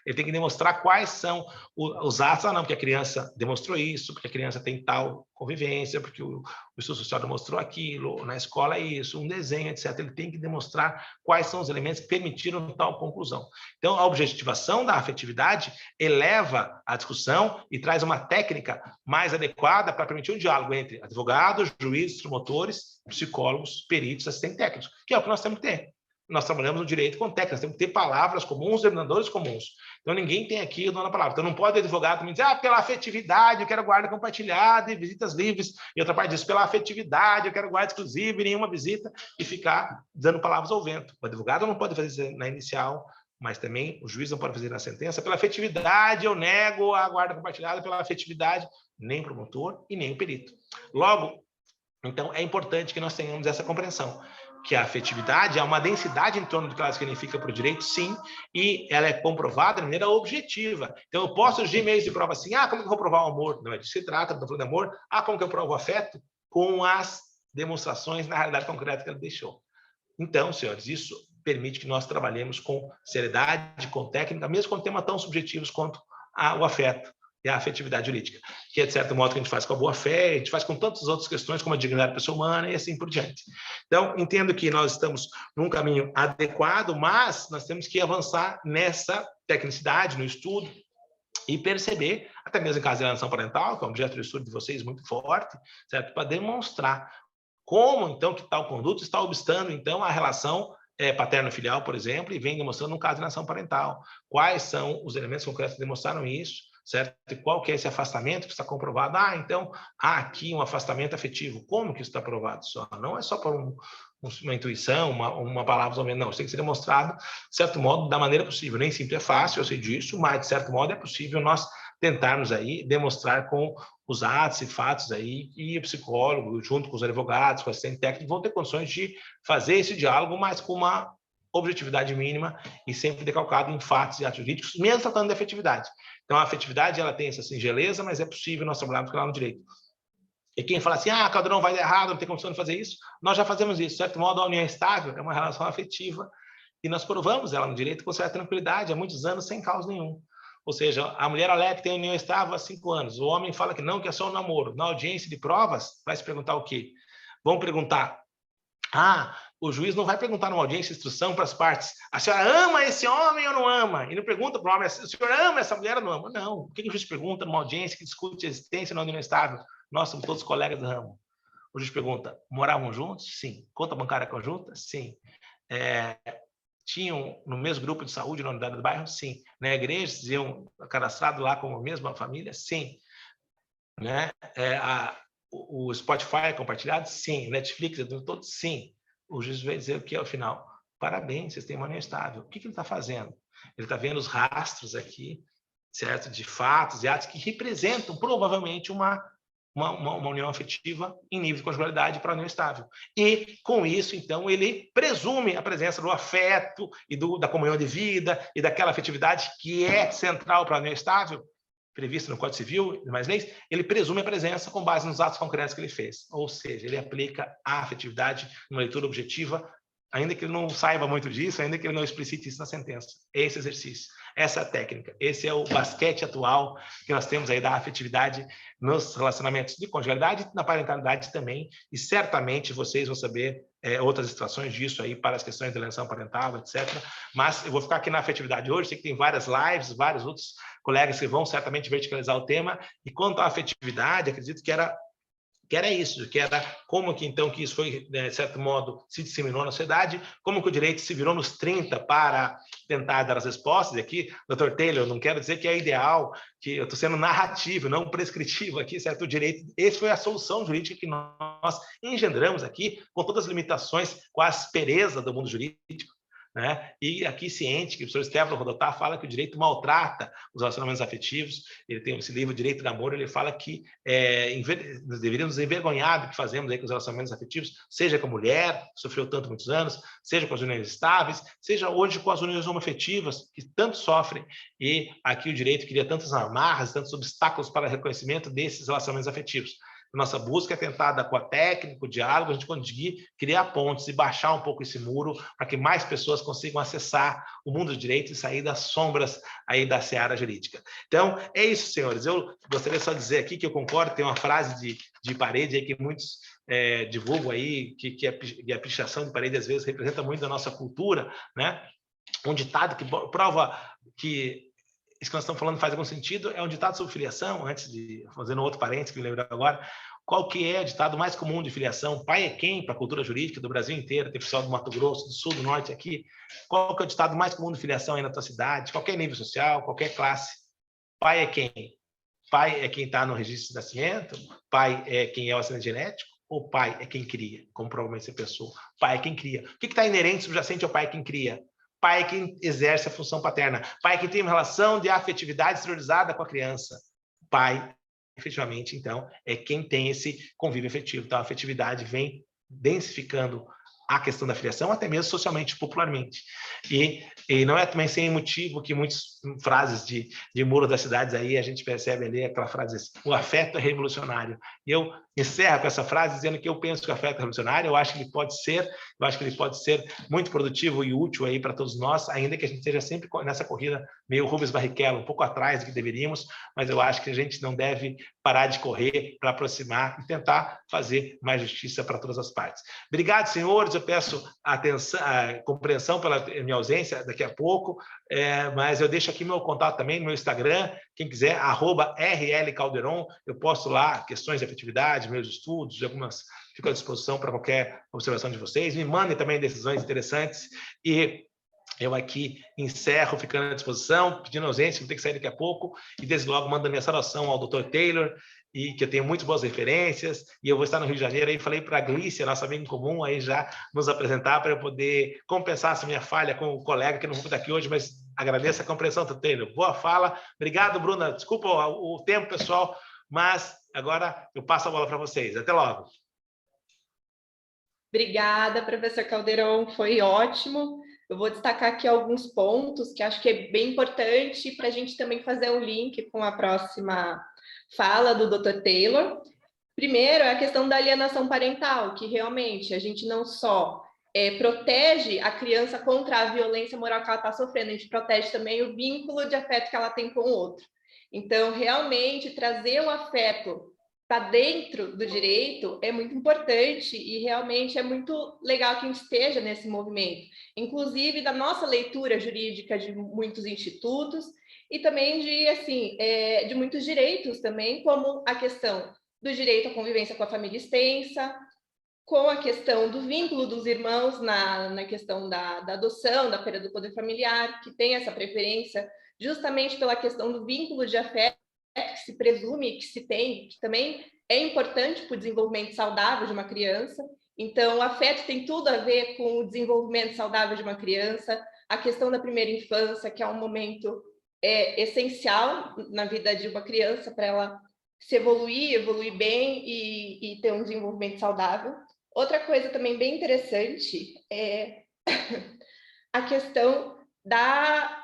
S2: Ele tem que demonstrar quais são os atos. Não, porque a criança demonstrou isso, porque a criança tem tal convivência, porque o estudo social demonstrou aquilo, na escola é isso, um desenho, etc. Ele tem que demonstrar quais são os elementos que permitiram tal conclusão. Então, a objetivação da afetividade eleva a discussão e traz uma técnica mais adequada para permitir um diálogo entre advogados, juízes, promotores, psicólogos, peritos, assistentes técnicos, que é o que nós temos que ter. nós trabalhamos no direito com técnicas, temos que ter palavras comuns, denominadores comuns. Então, ninguém tem aqui o dono da palavra. Então, não pode o advogado me dizer, pela afetividade, eu quero guarda compartilhada e visitas livres. E outra parte diz, pela afetividade, eu quero guarda exclusiva e nenhuma visita, e ficar dando palavras ao vento. O advogado não pode fazer isso na inicial, mas também o juiz não pode fazer na sentença. Pela afetividade, eu nego a guarda compartilhada, pela afetividade, nem o promotor e nem o perito. Logo, então, é importante que nós tenhamos essa compreensão, que a afetividade é uma densidade em torno do que ela significa para o direito, sim, e ela é comprovada de maneira objetiva. Então, eu posso surgir meios de prova assim, como que eu vou provar o amor? Não é disso que se trata, não estou falando de amor. Como que eu provo o afeto? Com as demonstrações na realidade concreta que ele deixou. Então, senhores, isso permite que nós trabalhemos com seriedade, com técnica, mesmo com temas tão subjetivos quanto o afeto e a afetividade jurídica, que é, de certo modo, que a gente faz com a boa-fé, a gente faz com tantas outras questões, como a dignidade da pessoa humana e assim por diante. Então, entendo que nós estamos num caminho adequado, mas nós temos que avançar nessa tecnicidade, no estudo, e perceber, até mesmo em caso de alienação parental, que é um objeto de estudo de vocês muito forte, certo? Para demonstrar como, então, que tal conduta está obstando, então, a relação paterno-filial, por exemplo, e vem demonstrando no caso de alienação parental. Quais são os elementos concretos que demonstraram isso, certo? E qual que é esse afastamento que está comprovado? Então, há aqui um afastamento afetivo. Como que isso está provado? Não é só por uma intuição, uma palavra ou menos, não. Isso tem que ser demonstrado, de certo modo, da maneira possível. Nem sempre é fácil, eu sei disso, mas, de certo modo, é possível nós tentarmos aí demonstrar com os atos e fatos aí, e o psicólogo, junto com os advogados, com o assistente técnico, vão ter condições de fazer esse diálogo, mas com uma objetividade mínima e sempre decalcado em fatos e atos jurídicos, mesmo tratando de afetividade. Então, a afetividade, ela tem essa singeleza, mas é possível nós trabalharmos com ela no direito. E quem fala assim, Caldeirão vai dar errado, não tem condição de fazer isso, nós já fazemos isso. De certo modo, a união estável é uma relação afetiva e nós provamos ela no direito com certa tranquilidade, há muitos anos, sem causa nenhum. Ou seja, a mulher alega que tem união estável há 5 anos, o homem fala que não, que é só um namoro. Na audiência de provas, vai se perguntar o quê? Vão perguntar, o juiz não vai perguntar numa audiência de instrução para as partes, a senhora ama esse homem ou não ama? E não pergunta para o homem, a senhora ama essa mulher ou não ama? Não. O que o juiz pergunta numa audiência que discute a existência na união estável? Nós somos todos colegas do ramo. O juiz pergunta, moravam juntos? Sim. Conta bancária conjunta? Sim. Tinham no mesmo grupo de saúde na unidade do bairro? Sim. Na igreja, iam cadastrado lá como a mesma família? Sim. Né? O Spotify é compartilhado? Sim. Netflix é do todo? Sim. O juiz vai dizer o que ao final? Parabéns, vocês têm uma união estável. O que ele está fazendo? Ele está vendo os rastros aqui, certo? De fatos e atos que representam provavelmente uma união afetiva em nível de conjugalidade para a união estável. E, com isso, então, ele presume a presença do afeto e da comunhão de vida e daquela afetividade que é central para a união estável, prevista no Código Civil e demais leis, ele presume a presença com base nos atos concretos que ele fez. Ou seja, ele aplica a afetividade numa leitura objetiva, ainda que ele não saiba muito disso, ainda que ele não explicite isso na sentença. Esse exercício, essa técnica, esse é o basquete atual que nós temos aí da afetividade nos relacionamentos de conjugalidade, na parentalidade também, e certamente vocês vão saber outras situações disso aí para as questões de alienação parental, etc. Mas eu vou ficar aqui na afetividade hoje, sei que tem várias lives, vários outros colegas que vão certamente verticalizar o tema, e quanto à afetividade, acredito que era isso, que era como que então que isso foi, de certo modo, se disseminou na sociedade, como que o direito se virou nos 30 para tentar dar as respostas. E aqui, Dr. Taylor, não quero dizer que é ideal, que eu estou sendo narrativo, não prescritivo aqui, certo? O direito, essa foi a solução jurídica que nós engendramos aqui, com todas as limitações, com a aspereza do mundo jurídico. Né? E aqui ciente que o professor Stefano Rodotà fala que o direito maltrata os relacionamentos afetivos. Ele tem esse livro Direito do Amor, ele fala que nós deveríamos nos envergonhar do que fazemos aí com os relacionamentos afetivos, seja com a mulher, que sofreu tanto muitos anos, seja com as uniões estáveis, seja hoje com as uniões homoafetivas, que tanto sofrem, e aqui o direito cria tantas amarras, tantos obstáculos para o reconhecimento desses relacionamentos afetivos. Nossa busca é tentar, com a técnica, o diálogo, a gente conseguir criar pontes e baixar um pouco esse muro para que mais pessoas consigam acessar o mundo do direito e sair das sombras aí da seara jurídica. Então, é isso, senhores. Eu gostaria só de dizer aqui que eu concordo, tem uma frase de Parede aí que muitos divulgam aí, que a pichação de Parede às vezes representa muito da nossa cultura, né? Um ditado que prova que isso que nós estamos falando faz algum sentido, é um ditado sobre filiação, antes de fazer um outro parênteses que me lembro agora, Qual que é o ditado mais comum de filiação? Pai é quem para a cultura jurídica do Brasil inteiro? Tem pessoal do Mato Grosso, do Sul, do Norte aqui. Qual que é o ditado mais comum de filiação aí na tua cidade? Qualquer nível social, qualquer classe. Pai é quem? Pai é quem está no registro de nascimento? Pai é quem é o ascendente genético? Ou pai é quem cria? Como provavelmente você pensou. Pai é quem cria. O que está inerente, subjacente ao pai é quem cria? Pai é quem exerce a função paterna. Pai é quem tem uma relação de afetividade exteriorizada com a criança. Pai, efetivamente, então, é quem tem esse convívio afetivo. Então, a afetividade vem densificando a questão da filiação, até mesmo socialmente, popularmente. E não é também sem motivo que muitas frases de muros das cidades aí a gente percebe ali aquela frase assim, o afeto é revolucionário. E eu encerro com essa frase dizendo que eu penso que o afeto é revolucionário, eu acho que ele pode ser muito produtivo e útil aí para todos nós, ainda que a gente esteja sempre nessa corrida meio Rubens Barrichello, um pouco atrás do que deveríamos, mas eu acho que a gente não deve parar de correr para aproximar e tentar fazer mais justiça para todas as partes. Obrigado, senhores, eu peço atenção, compreensão pela minha ausência daqui a pouco, mas eu deixo aqui meu contato também no meu Instagram, quem quiser, @rlcalderon, eu posto lá questões de afetividade, meus estudos, algumas, fico à disposição para qualquer observação de vocês, me mandem também decisões interessantes, e eu aqui encerro, ficando à disposição, pedindo ausência, vou ter que sair daqui a pouco, e desde logo mando a minha saudação ao Dr. Taylor, e que eu tenho muito boas referências, e eu vou estar no Rio de Janeiro, aí falei para a Glícia, nossa amiga em comum, aí já nos apresentar para eu poder compensar essa minha falha com o colega, que não vou estar aqui hoje, mas agradeço a compreensão, Dr. Taylor. Boa fala. Obrigado, Bruna. Desculpa o tempo, pessoal, mas agora eu passo a bola para vocês. Até logo.
S3: Obrigada, professor Calderon, foi ótimo. Eu vou destacar aqui alguns pontos que acho que é bem importante para a gente também fazer um link com a próxima fala do Dr. Taylor. Primeiro, é a questão da alienação parental, que realmente a gente não só protege a criança contra a violência moral que ela está sofrendo, a gente protege também o vínculo de afeto que ela tem com o outro. Então, realmente, trazer o afeto para dentro do direito é muito importante e realmente é muito legal que a gente esteja nesse movimento, inclusive da nossa leitura jurídica de muitos institutos e também de muitos direitos também, como a questão do direito à convivência com a família extensa, com a questão do vínculo dos irmãos na questão da adoção, da perda do poder familiar, que tem essa preferência justamente pela questão do vínculo de afeto que se presume que se tem, que também é importante para o desenvolvimento saudável de uma criança. Então, o afeto tem tudo a ver com o desenvolvimento saudável de uma criança, a questão da primeira infância, que é um momento essencial na vida de uma criança para ela se evoluir bem e ter um desenvolvimento saudável. Outra coisa também bem interessante é a questão da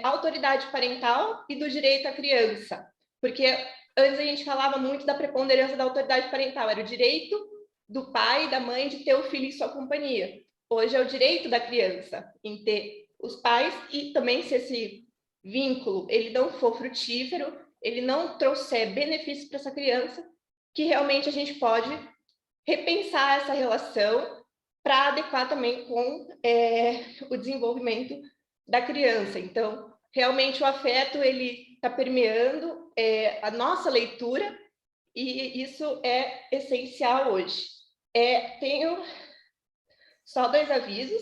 S3: autoridade parental e do direito à criança, porque antes a gente falava muito da preponderância da autoridade parental, era o direito do pai e da mãe de ter o filho em sua companhia. Hoje é o direito da criança em ter os pais e também se esse vínculo ele não for frutífero, ele não trouxer benefícios para essa criança, que realmente a gente pode repensar essa relação para adequar também com o desenvolvimento da criança. Então, realmente o afeto ele está permeando a nossa leitura e isso é essencial hoje. Tenho só 2 avisos.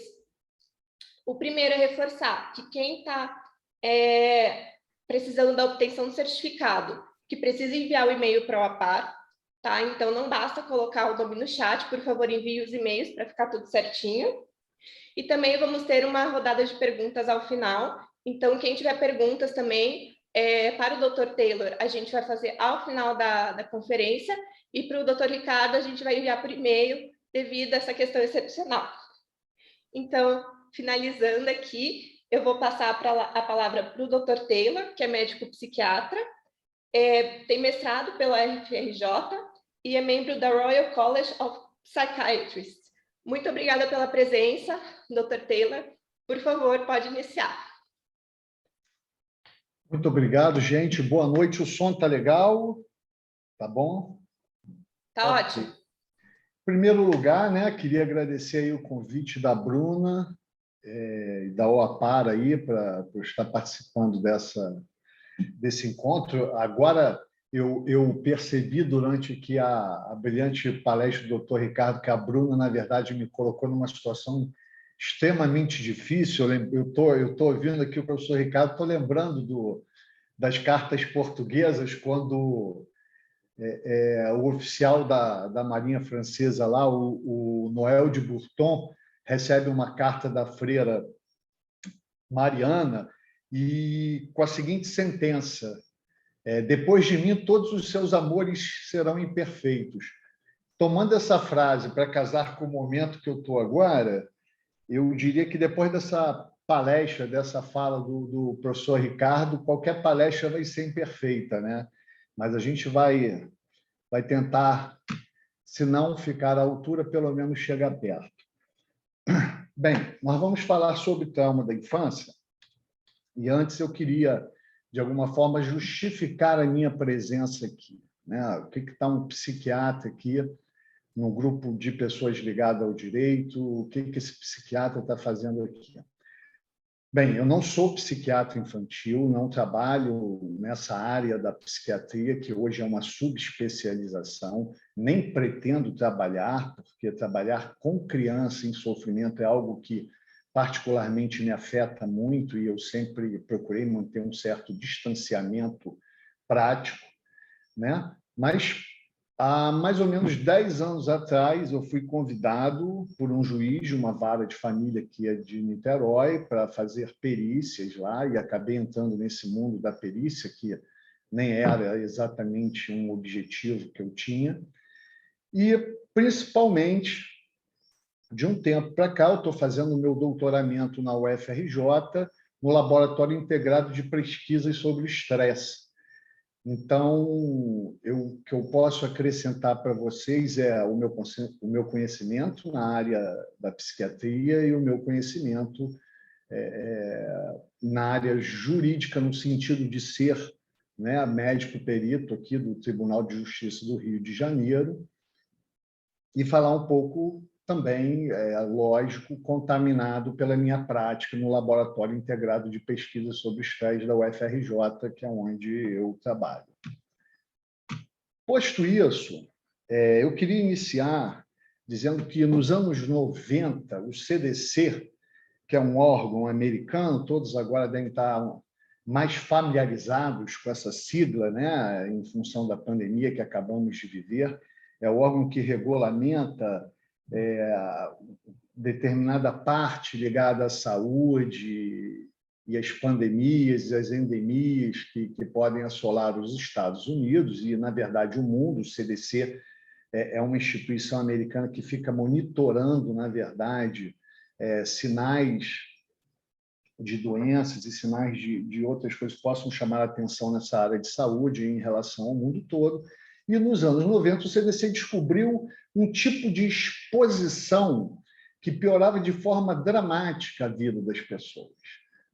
S3: O primeiro é reforçar que quem está precisando da obtenção do certificado, que precisa enviar o e-mail para o APAR, tá? Então, não basta colocar o nome no chat, por favor, envie os e-mails para ficar tudo certinho. E também vamos ter uma rodada de perguntas ao final. Então, quem tiver perguntas também, para o Dr. Taylor, a gente vai fazer ao final da conferência, e para o Dr. Ricardo, a gente vai enviar por e-mail, devido a essa questão excepcional. Então, finalizando aqui, eu vou passar a palavra para o Dr. Taylor, que é médico psiquiatra, tem mestrado pela FRJ e é membro da Royal College of Psychiatrists. Muito obrigada pela presença, Dr. Taylor. Por favor, pode iniciar.
S4: Muito obrigado, gente. Boa noite. O som está legal? Tá bom?
S3: Tá ótimo.
S4: Em primeiro lugar, né, queria agradecer aí o convite da Bruna e da OAPAR aí por estar participando desse encontro. Agora, eu percebi durante que a brilhante palestra do Dr. Ricardo, que a Bruna, na verdade, me colocou numa situação extremamente difícil. Eu tô ouvindo aqui o professor Ricardo, estou lembrando das cartas portuguesas, quando o oficial da Marinha Francesa lá, o Noel de Bourton, recebe uma carta da freira Mariana e com a seguinte sentença: depois de mim, todos os seus amores serão imperfeitos. Tomando essa frase para casar com o momento que eu estou agora, eu diria que depois dessa palestra, dessa fala do professor Ricardo, qualquer palestra vai ser imperfeita, né? Mas a gente vai tentar, se não ficar à altura, pelo menos chegar perto. Bem, nós vamos falar sobre trauma da infância, e antes eu queria, de alguma forma, justificar a minha presença aqui, né? O que está um psiquiatra aqui num grupo de pessoas ligadas ao direito? O que esse psiquiatra está fazendo aqui? Bem, eu não sou psiquiatra infantil, não trabalho nessa área da psiquiatria, que hoje é uma subespecialização, nem pretendo trabalhar, porque trabalhar com criança em sofrimento é algo que particularmente me afeta muito, e eu sempre procurei manter um certo distanciamento prático, né? Mas há mais ou menos 10 anos atrás, eu fui convidado por um juiz de uma vara de família aqui de Niterói para fazer perícias lá, e acabei entrando nesse mundo da perícia, que nem era exatamente um objetivo que eu tinha. E, principalmente, de um tempo para cá, eu estou fazendo o meu doutoramento na UFRJ, no Laboratório Integrado de Pesquisas sobre o Estresse. Então, o que eu posso acrescentar para vocês é o meu conhecimento na área da psiquiatria e o meu conhecimento na área jurídica, no sentido de ser, né, médico perito aqui do Tribunal de Justiça do Rio de Janeiro, e falar um pouco também, lógico, contaminado pela minha prática no Laboratório Integrado de Pesquisa sobre Estresse da UFRJ, que é onde eu trabalho. Posto isso, eu queria iniciar dizendo que nos anos 90, o CDC, que é um órgão americano, todos agora devem estar mais familiarizados com essa sigla, né, em função da pandemia que acabamos de viver, é o órgão que regulamenta determinada parte ligada à saúde e às pandemias e às endemias que podem assolar os Estados Unidos e, na verdade, o mundo. O CDC é uma instituição americana que fica monitorando, na verdade, sinais de doenças e sinais de outras coisas que possam chamar a atenção nessa área de saúde em relação ao mundo todo. E nos anos 90, o CDC descobriu um tipo de exposição que piorava de forma dramática a vida das pessoas,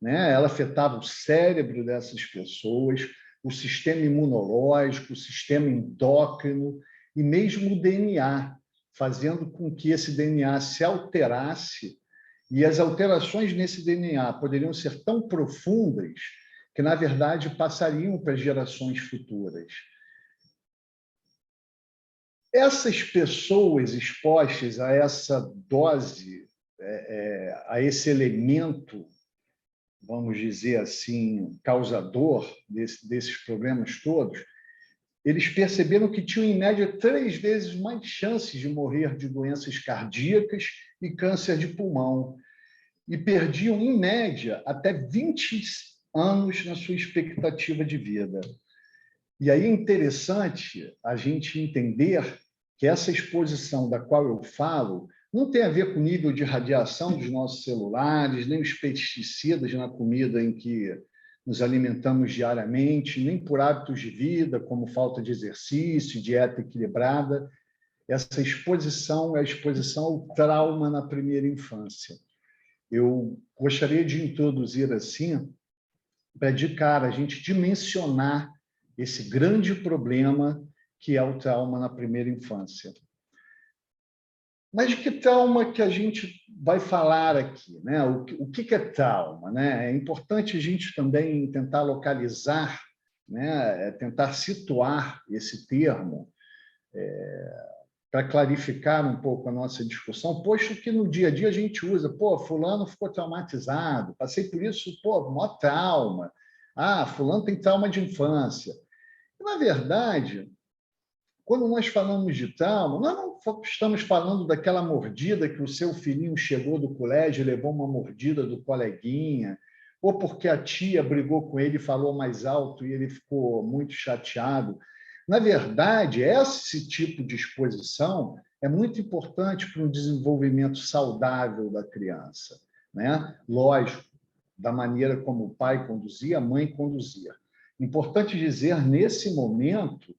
S4: né? Ela afetava o cérebro dessas pessoas, o sistema imunológico, o sistema endócrino e mesmo o DNA, fazendo com que esse DNA se alterasse, e as alterações nesse DNA poderiam ser tão profundas que, na verdade, passariam para gerações futuras. Essas pessoas expostas a essa dose, a esse elemento, vamos dizer assim, causador desses problemas todos, eles perceberam que tinham, em média, 3 vezes mais chances de morrer de doenças cardíacas e câncer de pulmão, e perdiam, em média, até 20 anos na sua expectativa de vida. E aí é interessante a gente entender que essa exposição da qual eu falo não tem a ver com o nível de radiação dos nossos celulares, nem os pesticidas na comida em que nos alimentamos diariamente, nem por hábitos de vida, como falta de exercício, dieta equilibrada. Essa exposição é a exposição ao trauma na primeira infância. Eu gostaria de introduzir assim, para de cara a gente dimensionar esse grande problema que é o trauma na primeira infância. Mas de que trauma que a gente vai falar aqui, né? O que é trauma, né? É importante a gente também tentar localizar né? Tentar situar esse termo para clarificar um pouco a nossa discussão, posto que no dia a dia a gente usa, pô, fulano ficou traumatizado, passei por isso, pô, maior trauma. Ah, fulano tem trauma de infância. Na verdade, quando nós falamos de trauma, nós não estamos falando daquela mordida que o seu filhinho chegou do colégio e levou uma mordida do coleguinha, ou porque a tia brigou com ele e falou mais alto e ele ficou muito chateado. Na verdade, esse tipo de exposição é muito importante para o desenvolvimento saudável da criança, né? Lógico, da maneira como o pai conduzia, a mãe conduzia. Importante dizer, nesse momento,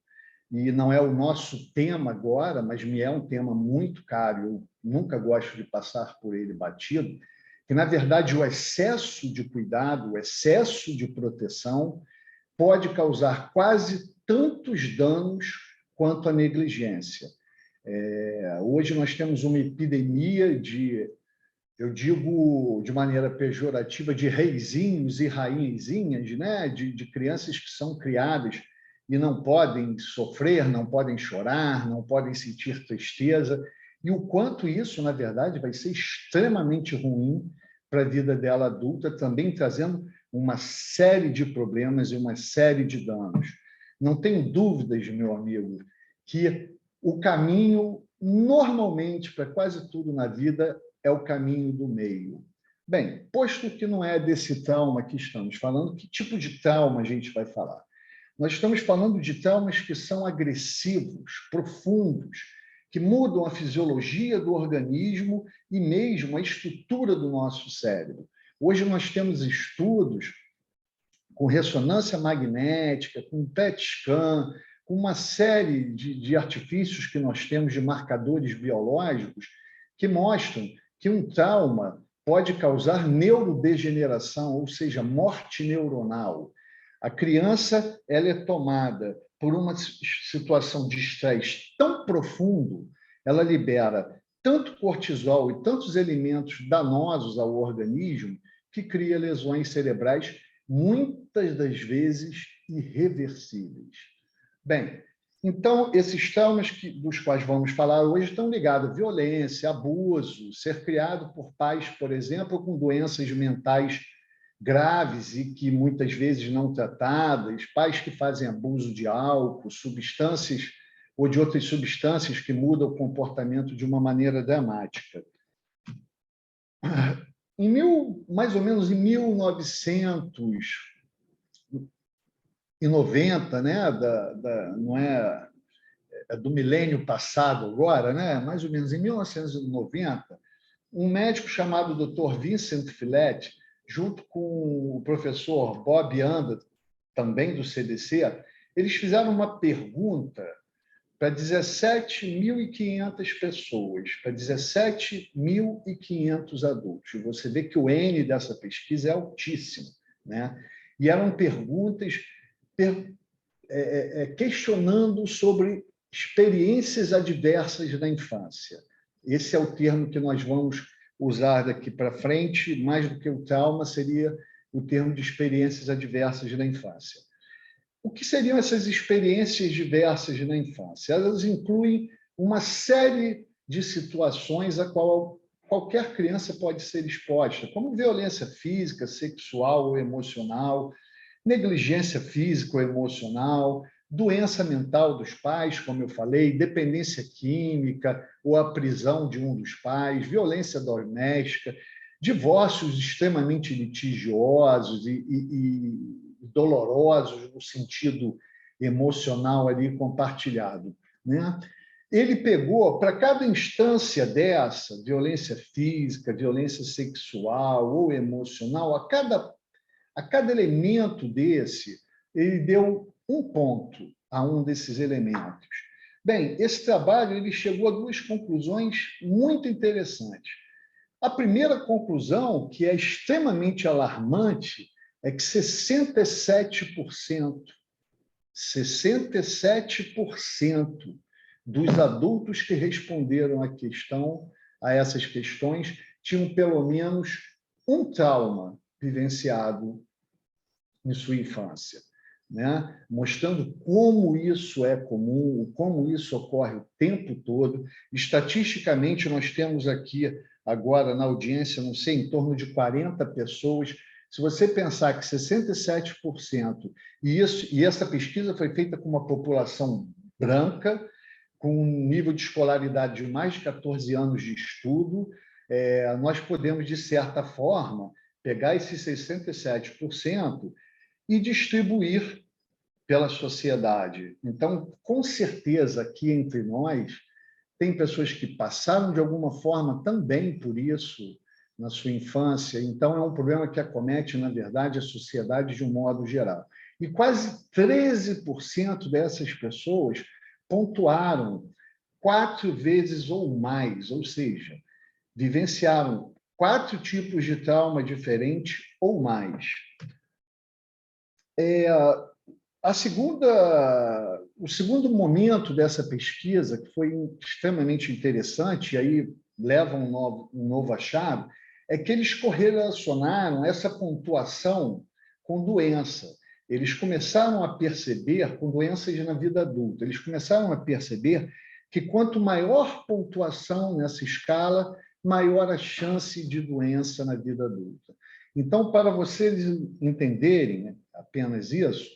S4: e não é o nosso tema agora, mas me é um tema muito caro, eu nunca gosto de passar por ele batido, que, na verdade, o excesso de cuidado, o excesso de proteção pode causar quase tantos danos quanto a negligência. Hoje nós temos uma epidemia de, eu digo de maneira pejorativa, de reizinhos e rainhazinhas, né? de crianças que são criadas e não podem sofrer, não podem chorar, não podem sentir tristeza, e o quanto isso, na verdade, vai ser extremamente ruim para a vida dela adulta, também trazendo uma série de problemas e uma série de danos. Não tenho dúvidas, meu amigo, que o caminho, normalmente, para quase tudo na vida, é o caminho do meio. Bem, posto que não é desse trauma que estamos falando, que tipo de trauma a gente vai falar? Nós estamos falando de traumas que são agressivos, profundos, que mudam a fisiologia do organismo e mesmo a estrutura do nosso cérebro. Hoje nós temos estudos com ressonância magnética, com PET scan, com uma série de artifícios que nós temos de marcadores biológicos que mostram que um trauma pode causar neurodegeneração, ou seja, morte neuronal. A criança ela é tomada por uma situação de estresse tão profundo, ela libera tanto cortisol e tantos elementos danosos ao organismo que cria lesões cerebrais, muitas das vezes irreversíveis. Bem, então, esses traumas dos quais vamos falar hoje estão ligados à violência, abuso, ser criado por pais, por exemplo, com doenças mentais graves e que muitas vezes não tratadas, pais que fazem abuso de álcool, substâncias ou de outras substâncias que mudam o comportamento de uma maneira dramática. Mais ou menos em 1990, né, não é do milênio passado agora, né, mais ou menos em 1990, um médico chamado Dr. Vincent Fillette, junto com o professor Bob Anderson, também do CDC, eles fizeram uma pergunta para 17.500 pessoas, para 17.500 adultos. E você vê que o N dessa pesquisa é altíssimo, né? E eram perguntas questionando sobre experiências adversas da infância. Esse é o termo que nós vamos usar daqui para frente, mais do que o trauma, seria o termo de experiências adversas da infância. O que seriam essas experiências diversas na infância? Elas incluem uma série de situações a qual qualquer criança pode ser exposta, como violência física, sexual ou emocional, negligência física ou emocional, doença mental dos pais, como eu falei, dependência química ou a prisão de um dos pais, violência doméstica, divórcios extremamente litigiosos e dolorosos no sentido emocional ali compartilhado, né? Ele pegou, para cada instância dessa, violência física, violência sexual ou emocional, a cada elemento desse, ele deu um ponto a um desses elementos. Bem, esse trabalho ele chegou a duas conclusões muito interessantes. A primeira conclusão, que é extremamente alarmante, é que 67% dos adultos que responderam a essas questões tinham pelo menos um trauma vivenciado em sua infância. né? Mostrando como isso é comum, como isso ocorre o tempo todo. Estatisticamente, nós temos aqui agora na audiência, não sei, em torno de 40 pessoas. Se você pensar que 67%, e essa pesquisa foi feita com uma população branca, com um nível de escolaridade de mais de 14 anos de estudo, nós podemos, de certa forma, pegar esses 67% e distribuir pela sociedade. Então, com certeza, aqui entre nós, tem pessoas que passaram de alguma forma também por isso na sua infância. Então, é um problema que acomete, na verdade, a sociedade de um modo geral. E quase 13% dessas pessoas pontuaram 4 vezes ou mais, ou seja, vivenciaram 4 tipos de trauma diferentes ou mais. O segundo momento dessa pesquisa, que foi extremamente interessante, e aí leva um novo achado, é que eles correlacionaram essa pontuação com doença. Eles começaram a perceber, com doenças na vida adulta, eles começaram a perceber que quanto maior pontuação nessa escala, maior a chance de doença na vida adulta. Então, para vocês entenderem apenas isso,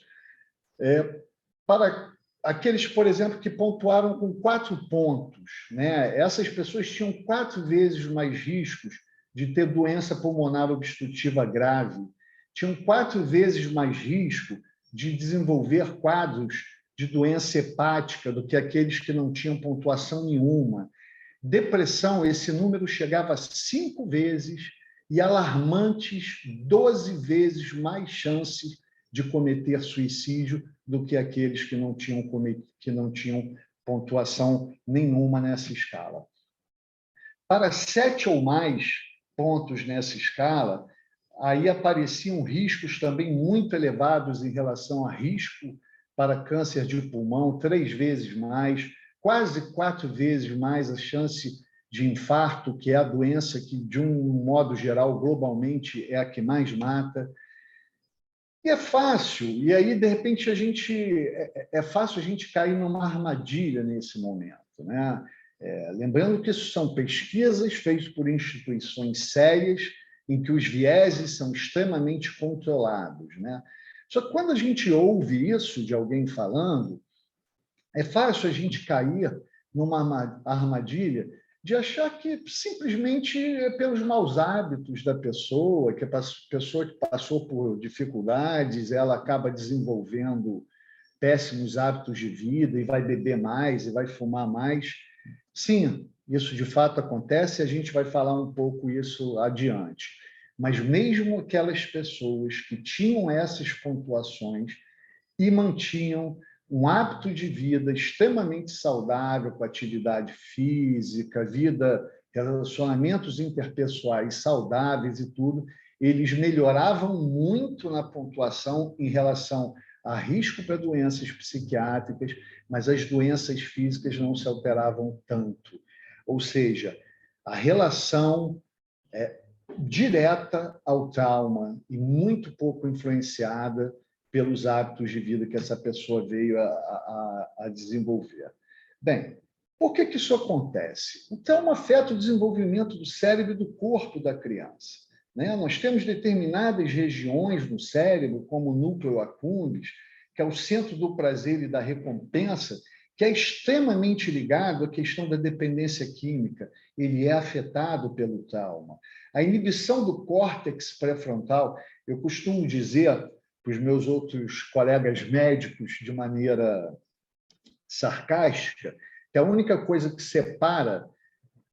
S4: para aqueles, por exemplo, que pontuaram com 4 pontos, né? Essas pessoas tinham 4 vezes mais riscos de ter doença pulmonar obstrutiva grave, tinham 4 vezes mais risco de desenvolver quadros de doença hepática do que aqueles que não tinham pontuação nenhuma. Depressão, esse número chegava a 5 vezes e alarmantes 12 vezes mais chances de cometer suicídio do que aqueles que não tinham pontuação nenhuma nessa escala. Para 7 ou mais pontos nessa escala, aí apareciam riscos também muito elevados em relação a risco para câncer de pulmão, 3 vezes mais, quase 4 vezes mais a chance de infarto, que é a doença que, de um modo geral, globalmente, é a que mais mata. E é fácil, e aí, de repente, é fácil a gente cair numa armadilha nesse momento, né? Lembrando que isso são pesquisas feitas por instituições sérias, em que os vieses são extremamente controlados, né? Só que quando a gente ouve isso de alguém falando, é fácil a gente cair numa armadilha de achar que simplesmente é pelos maus hábitos da pessoa, que a pessoa que passou por dificuldades, ela acaba desenvolvendo péssimos hábitos de vida e vai beber mais e vai fumar mais. Sim, isso de fato acontece, e a gente vai falar um pouco isso adiante. Mas mesmo aquelas pessoas que tinham essas pontuações e mantinham um hábito de vida extremamente saudável, com atividade física, relacionamentos interpessoais saudáveis e tudo, eles melhoravam muito na pontuação em relação a risco para doenças psiquiátricas, mas as doenças físicas não se alteravam tanto. Ou seja, a relação direta ao trauma e muito pouco influenciada pelos hábitos de vida que essa pessoa veio a desenvolver. Bem, por que isso acontece? O trauma afeta o desenvolvimento do cérebro e do corpo da criança, né? Nós temos determinadas regiões no cérebro, como o núcleo accumbens, que é o centro do prazer e da recompensa, que é extremamente ligado à questão da dependência química. Ele é afetado pelo trauma. A inibição do córtex pré-frontal, eu costumo dizer para os meus outros colegas médicos, de maneira sarcástica, que a única coisa que separa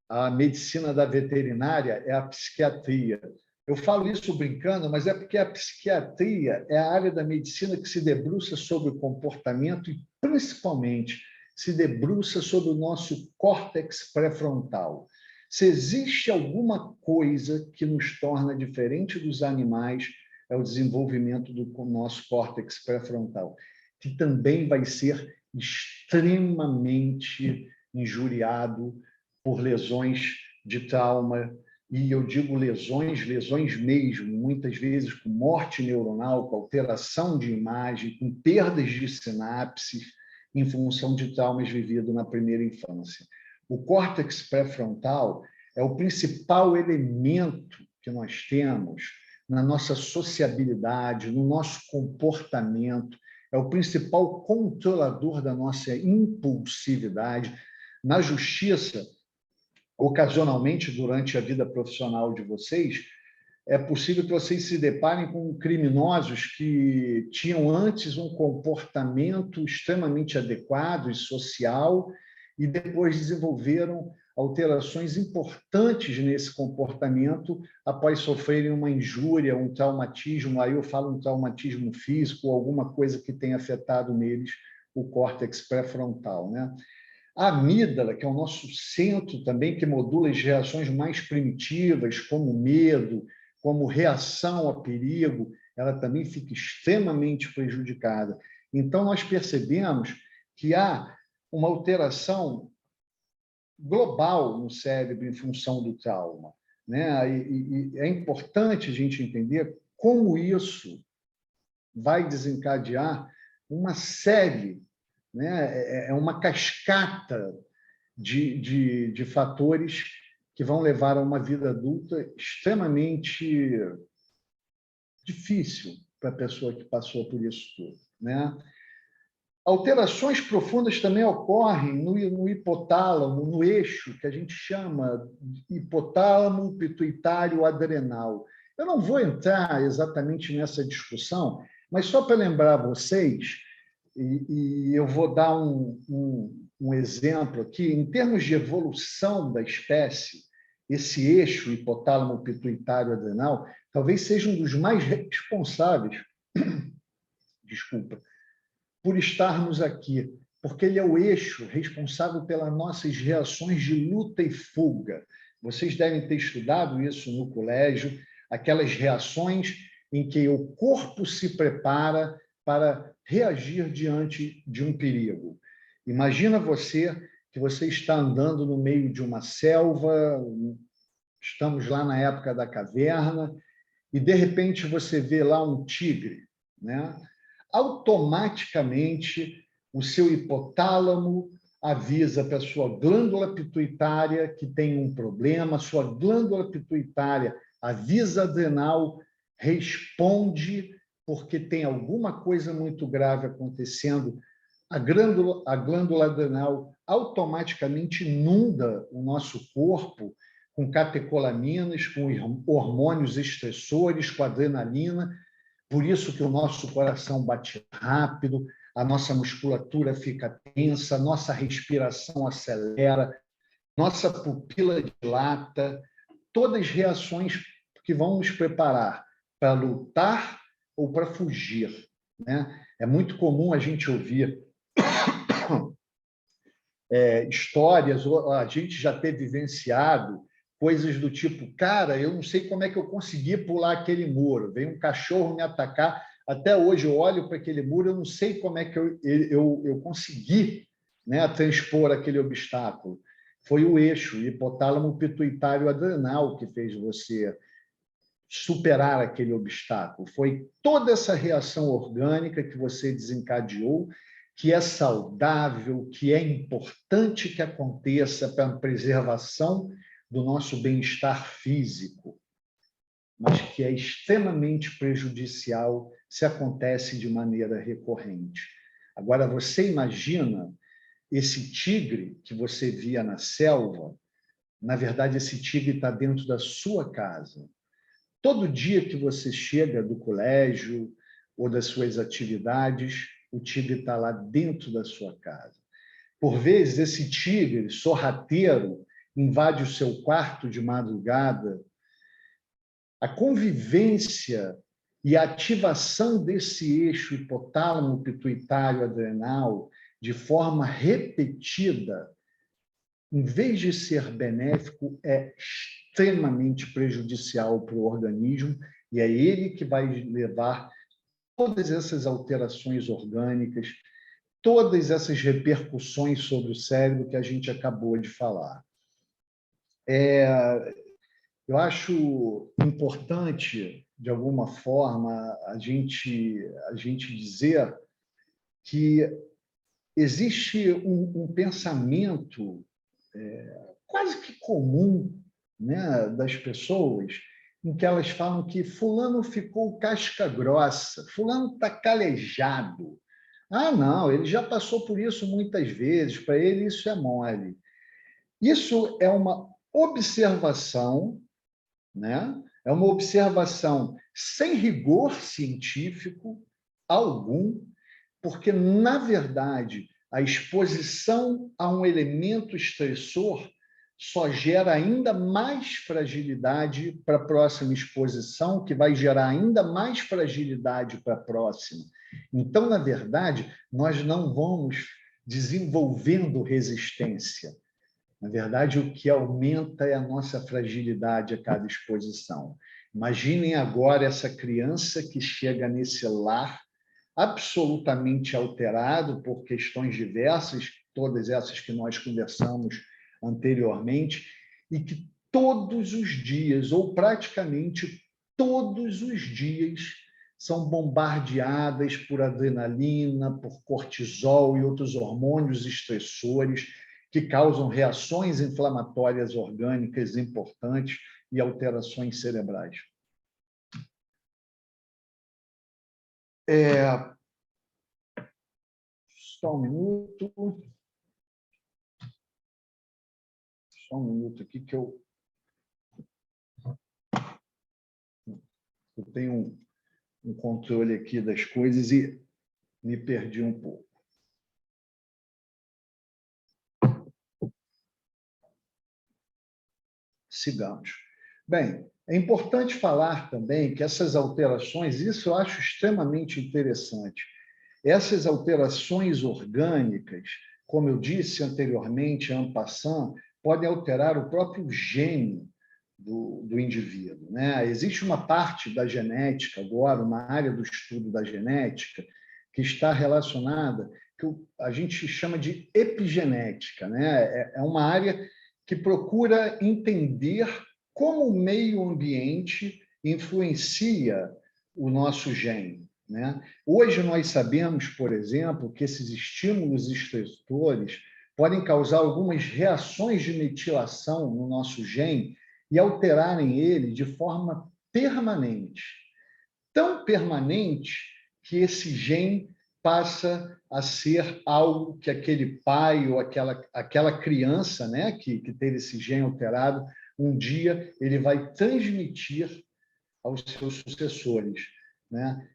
S4: a medicina da veterinária é a psiquiatria. Eu falo isso brincando, mas é porque a psiquiatria é a área da medicina que se debruça sobre o comportamento e, principalmente, se debruça sobre o nosso córtex pré-frontal. Se existe alguma coisa que nos torna diferente dos animais, é o desenvolvimento do nosso córtex pré-frontal, que também vai ser extremamente injuriado por lesões de trauma e eu digo lesões mesmo, muitas vezes com morte neuronal, com alteração de imagem, com perdas de sinapses, em função de traumas vividos na primeira infância. O córtex pré-frontal é o principal elemento que nós temos na nossa sociabilidade, no nosso comportamento, é o principal controlador da nossa impulsividade. Na justiça, ocasionalmente, durante a vida profissional de vocês, é possível que vocês se deparem com criminosos que tinham antes um comportamento extremamente adequado e social e depois desenvolveram alterações importantes nesse comportamento após sofrerem uma injúria, um traumatismo, aí eu falo um traumatismo físico, alguma coisa que tenha afetado neles o córtex pré-frontal, né? A amígdala, que é o nosso centro também, que modula as reações mais primitivas, como medo, como reação a perigo, ela também fica extremamente prejudicada. Então, nós percebemos que há uma alteração global no cérebro em função do trauma, né? E é importante a gente entender como isso vai desencadear uma série, né? É uma cascata de fatores que vão levar a uma vida adulta extremamente difícil para a pessoa que passou por isso tudo, né? Alterações profundas também ocorrem no hipotálamo, no eixo que a gente chama de hipotálamo pituitário adrenal. Eu não vou entrar exatamente nessa discussão, mas só para lembrar vocês, e eu vou dar um exemplo aqui, em termos de evolução da espécie, esse eixo hipotálamo pituitário adrenal talvez seja um dos mais responsáveis, desculpa, por estarmos aqui, porque ele é o eixo responsável pelas nossas reações de luta e fuga. Vocês devem ter estudado isso no colégio, aquelas reações em que o corpo se prepara para reagir diante de um perigo. Imagina que você está andando no meio de uma selva, estamos lá na época da caverna, e de repente você vê lá um tigre, né? Automaticamente o seu hipotálamo avisa para a sua glândula pituitária que tem um problema, a sua glândula pituitária avisa a adrenal, responde porque tem alguma coisa muito grave acontecendo. A glândula adrenal automaticamente inunda o nosso corpo com catecolaminas, com hormônios estressores, com adrenalina. Por isso que o nosso coração bate rápido, a nossa musculatura fica tensa, a nossa respiração acelera, nossa pupila dilata, todas as reações que vão nos preparar para lutar ou para fugir, né? É muito comum a gente ouvir histórias, a gente já ter vivenciado coisas do tipo, cara, eu não sei como é que eu consegui pular aquele muro, veio um cachorro me atacar, até hoje eu olho para aquele muro, eu não sei como é que eu consegui, né, transpor aquele obstáculo. Foi o eixo, o hipotálamo pituitário adrenal que fez você superar aquele obstáculo. Foi toda essa reação orgânica que você desencadeou, que é saudável, que é importante que aconteça para a preservação do nosso bem-estar físico, mas que é extremamente prejudicial se acontece de maneira recorrente. Agora, você imagina esse tigre que você via na selva, na verdade, esse tigre está dentro da sua casa. Todo dia que você chega do colégio ou das suas atividades, o tigre está lá dentro da sua casa. Por vezes, esse tigre sorrateiro invade o seu quarto de madrugada. A convivência e a ativação desse eixo hipotálamo pituitário adrenal de forma repetida, em vez de ser benéfico, é extremamente prejudicial para o organismo e é ele que vai levar todas essas alterações orgânicas, todas essas repercussões sobre o cérebro que a gente acabou de falar. eu acho importante, de alguma forma, a gente dizer que existe um pensamento quase que comum, né, das pessoas, em que elas falam que fulano ficou casca grossa, fulano está calejado. Ah, não, ele já passou por isso muitas vezes, para ele isso é mole. Isso é uma observação, né? É uma observação sem rigor científico algum, porque, na verdade, a exposição a um elemento estressor só gera ainda mais fragilidade para a próxima exposição, que vai gerar ainda mais fragilidade para a próxima. Então, na verdade, nós não vamos desenvolvendo resistência. Na verdade, o que aumenta é a nossa fragilidade a cada exposição. Imaginem agora essa criança que chega nesse lar absolutamente alterado por questões diversas, todas essas que nós conversamos anteriormente, e que todos os dias, ou praticamente todos os dias, são bombardeadas por adrenalina, por cortisol e outros hormônios estressores que causam reações inflamatórias orgânicas importantes e alterações cerebrais. Só um minuto. Só um minuto aqui que eu tenho um controle aqui das coisas e me perdi um pouco. Sigamos. Bem, é importante falar também que essas alterações, isso eu acho extremamente interessante, essas alterações orgânicas, como eu disse anteriormente, en passant, podem alterar o próprio gene do indivíduo, né? Existe uma parte da genética agora, uma área do estudo da genética, que está relacionada, que a gente chama de epigenética, né? É uma área que procura entender como o meio ambiente influencia o nosso gene, né? Hoje nós sabemos, por exemplo, que esses estímulos estressores podem causar algumas reações de metilação no nosso gene e alterarem ele de forma permanente. Tão permanente que esse gene passa a ser algo que aquele pai ou aquela criança, né, que teve esse gene alterado, um dia ele vai transmitir aos seus sucessores, né?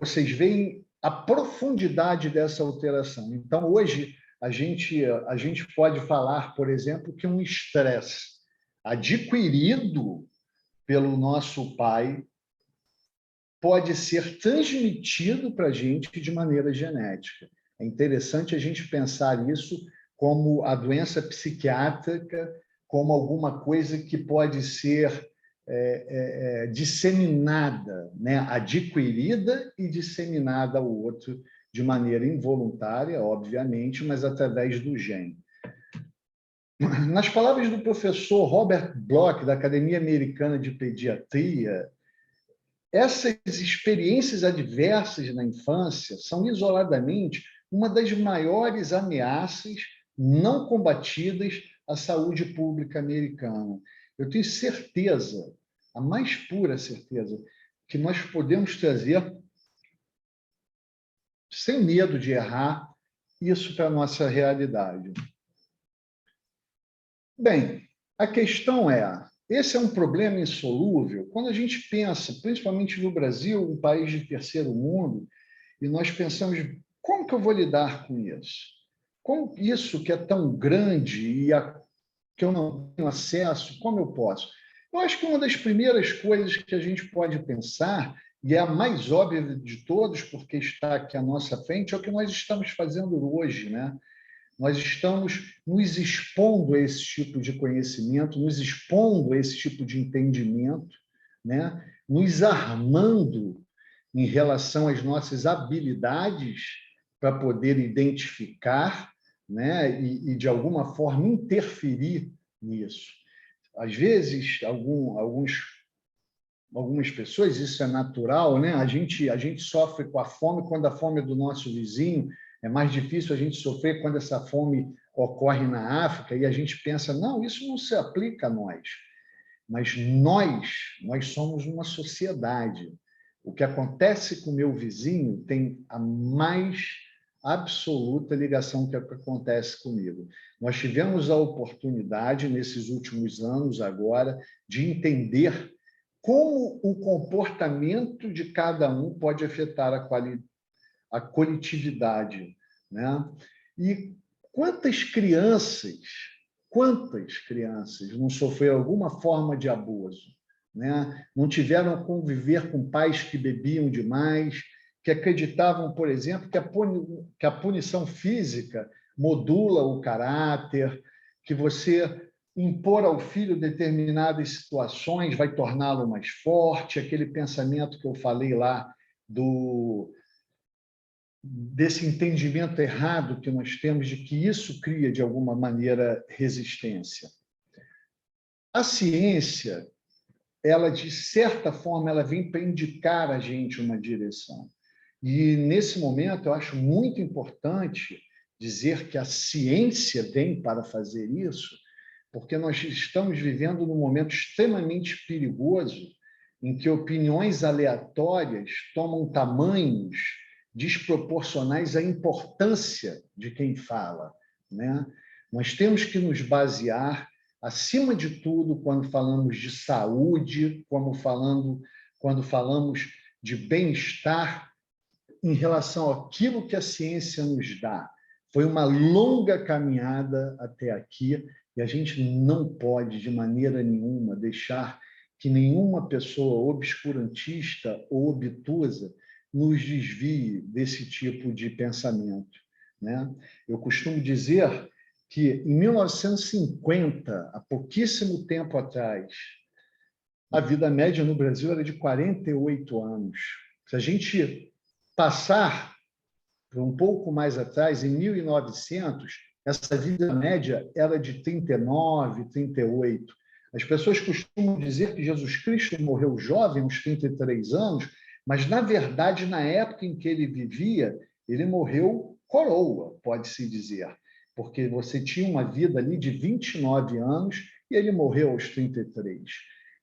S4: Vocês veem a profundidade dessa alteração. Então, hoje, a gente pode falar, por exemplo, que um estresse adquirido pelo nosso pai pode ser transmitido para a gente de maneira genética. É interessante a gente pensar isso como a doença psiquiátrica, como alguma coisa que pode ser disseminada, né? Adquirida e disseminada ao outro de maneira involuntária, obviamente, mas através do gene. Nas palavras do professor Robert Bloch, da Academia Americana de Pediatria, essas experiências adversas na infância são, isoladamente, uma das maiores ameaças não combatidas à saúde pública americana. Eu tenho certeza, a mais pura certeza, que nós podemos trazer, sem medo de errar, isso para a nossa realidade. Bem, a questão é, esse é um problema insolúvel quando a gente pensa, principalmente no Brasil, um país de terceiro mundo, e nós pensamos, como que eu vou lidar com isso? Como isso que é tão grande e que eu não tenho acesso, como eu posso? Eu acho que uma das primeiras coisas que a gente pode pensar, e é a mais óbvia de todos, porque está aqui à nossa frente, é o que nós estamos fazendo hoje, né? Nós estamos nos expondo a esse tipo de conhecimento, nos expondo a esse tipo de entendimento, né? Nos armando em relação às nossas habilidades para poder identificar, né? E, de alguma forma, interferir nisso. às vezes, algumas pessoas, isso é natural, né? A gente sofre com a fome quando a fome é do nosso vizinho, é mais difícil a gente sofrer quando essa fome ocorre na África, e a gente pensa, não, isso não se aplica a nós. Mas nós somos uma sociedade. O que acontece com o meu vizinho tem a mais absoluta ligação com o que acontece comigo. Nós tivemos a oportunidade, nesses últimos anos agora, de entender como o comportamento de cada um pode afetar a coletividade, né? E quantas crianças não sofreram alguma forma de abuso, né? Não tiveram a conviver com pais que bebiam demais, que acreditavam, por exemplo, que a punição física modula o caráter, que você impor ao filho determinadas situações vai torná-lo mais forte, aquele pensamento que eu falei lá desse entendimento errado que nós temos de que isso cria, de alguma maneira, resistência. A ciência, ela, de certa forma, ela vem para indicar a gente uma direção. E, nesse momento, eu acho muito importante dizer que a ciência vem para fazer isso, porque nós estamos vivendo num momento extremamente perigoso em que opiniões aleatórias tomam tamanhos desproporcionais à importância de quem fala, né? Nós temos que nos basear, acima de tudo, quando falamos de saúde, quando falamos de bem-estar, em relação àquilo que a ciência nos dá. Foi uma longa caminhada até aqui e a gente não pode, de maneira nenhuma, deixar que nenhuma pessoa obscurantista ou obtusa nos desvie desse tipo de pensamento, né? Eu costumo dizer que, em 1950, há pouquíssimo tempo atrás, a vida média no Brasil era de 48 anos. Se a gente passar por um pouco mais atrás, em 1900, essa vida média era de 39, 38. As pessoas costumam dizer que Jesus Cristo morreu jovem, aos 33 anos, mas, na verdade, na época em que ele vivia, ele morreu coroa, pode-se dizer, porque você tinha uma vida ali de 29 anos e ele morreu aos 33.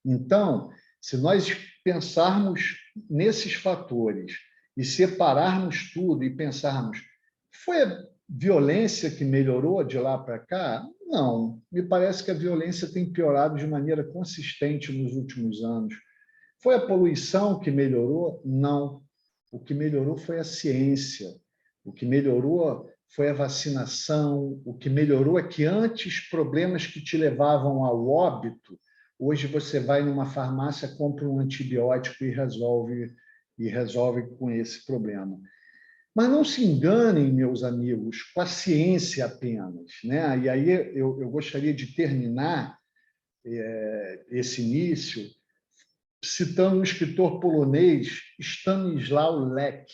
S4: Então, se nós pensarmos nesses fatores e separarmos tudo e pensarmos, foi a violência que melhorou de lá para cá? Não. Me parece que a violência tem piorado de maneira consistente nos últimos anos. Foi a poluição que melhorou? Não. O que melhorou foi a ciência. O que melhorou foi a vacinação. O que melhorou é que antes problemas que te levavam ao óbito, hoje você vai numa farmácia, compra um antibiótico e resolve com esse problema. Mas não se enganem, meus amigos, com a ciência apenas, né? E aí eu gostaria de terminar esse início citando um escritor polonês, Stanisław Lec,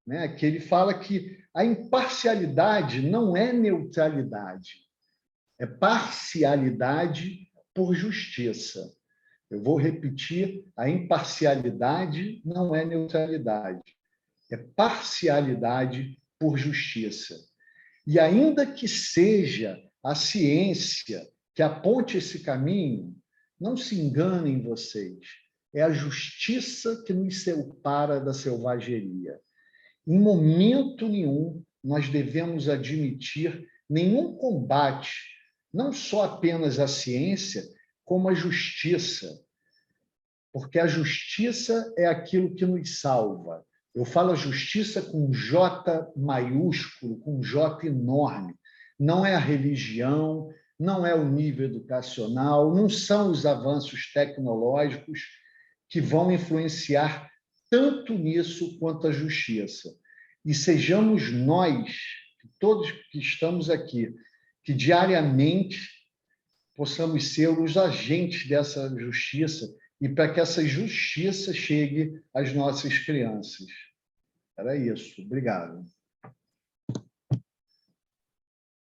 S4: né? Que ele fala que a imparcialidade não é neutralidade, é parcialidade por justiça. Eu vou repetir, a imparcialidade não é neutralidade, é parcialidade por justiça. E ainda que seja a ciência que aponte esse caminho, não se enganem vocês, é a justiça que nos separa da selvageria. Em momento nenhum nós devemos admitir nenhum combate, não só apenas à ciência, como à justiça, porque a justiça é aquilo que nos salva. Eu falo a justiça com J maiúsculo, com J enorme. Não é a religião, não é o nível educacional, não são os avanços tecnológicos que vão influenciar tanto nisso quanto a justiça. E sejamos nós, todos que estamos aqui, que diariamente possamos ser os agentes dessa justiça e para que essa justiça chegue às nossas crianças. Era isso. Obrigado.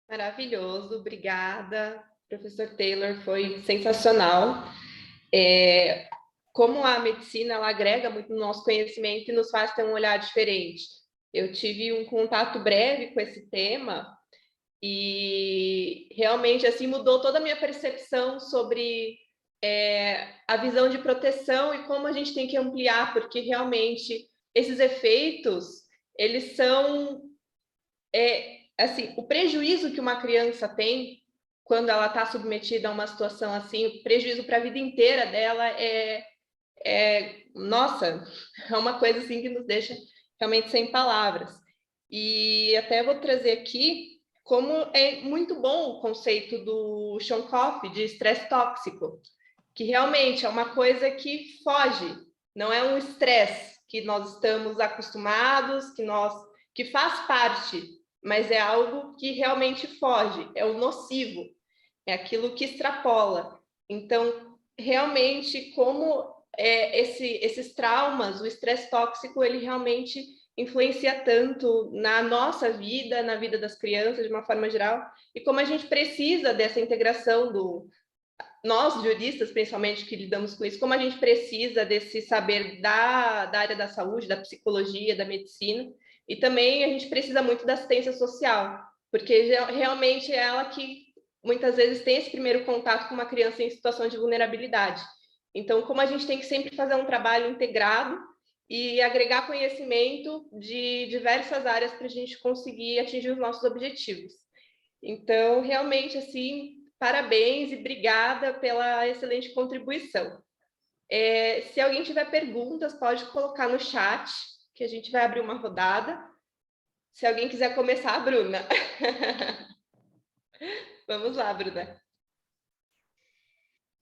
S3: Maravilhoso. Obrigada, professor Taylor, foi sensacional. Como a medicina, ela agrega muito no nosso conhecimento e nos faz ter um olhar diferente. Eu tive um contato breve com esse tema e realmente assim mudou toda a minha percepção sobre a visão de proteção e como a gente tem que ampliar, porque realmente esses efeitos, eles são assim, o prejuízo que uma criança tem quando ela está submetida a uma situação assim, o prejuízo para a vida inteira dela nossa, é uma coisa assim que nos deixa realmente sem palavras. E até vou trazer aqui como é muito bom o conceito do Sean Coffey de estresse tóxico, que realmente é uma coisa que foge, não é um estresse que nós estamos acostumados, que faz parte, mas é algo que realmente foge, é o nocivo, é aquilo que extrapola. Então, realmente, como esses traumas, o estresse tóxico, ele realmente influencia tanto na nossa vida, na vida das crianças, de uma forma geral, e como a gente precisa dessa integração nós, juristas, principalmente, que lidamos com isso, como a gente precisa desse saber da área da saúde, da psicologia, da medicina, e também a gente precisa muito da assistência social, porque realmente é ela que muitas vezes tem esse primeiro contato com uma criança em situação de vulnerabilidade. Então, como a gente tem que sempre fazer um trabalho integrado e agregar conhecimento de diversas áreas para a gente conseguir atingir os nossos objetivos. Então, realmente, assim, parabéns e obrigada pela excelente contribuição. Se alguém tiver perguntas, pode colocar no chat, que a gente vai abrir uma rodada. Se alguém quiser começar, Bruna. Vamos lá, Bruna.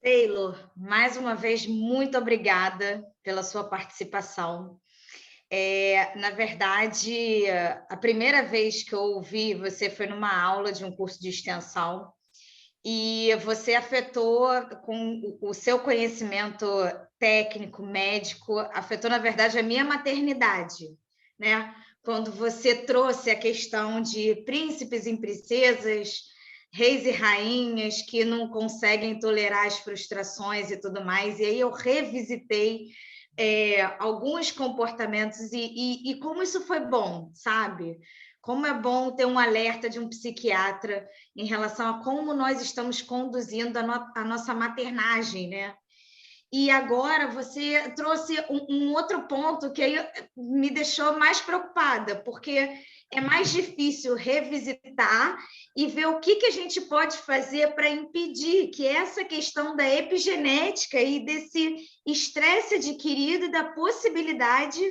S1: Taylor, mais uma vez, muito obrigada pela sua participação. Na verdade, a primeira vez que eu ouvi você foi numa aula de um curso de extensão e você afetou com o seu conhecimento técnico, médico, afetou, na verdade, a minha maternidade, né? Quando você trouxe a questão de príncipes e princesas, reis e rainhas que não conseguem tolerar as frustrações e tudo mais, e aí eu revisitei alguns comportamentos e como isso foi bom, sabe? Como é bom ter um alerta de um psiquiatra em relação a como nós estamos conduzindo a nossa maternagem, né? E agora você trouxe um outro ponto que aí me deixou mais preocupada, porque é mais difícil revisitar e ver o que a gente pode fazer para impedir que essa questão da epigenética e desse estresse adquirido e da possibilidade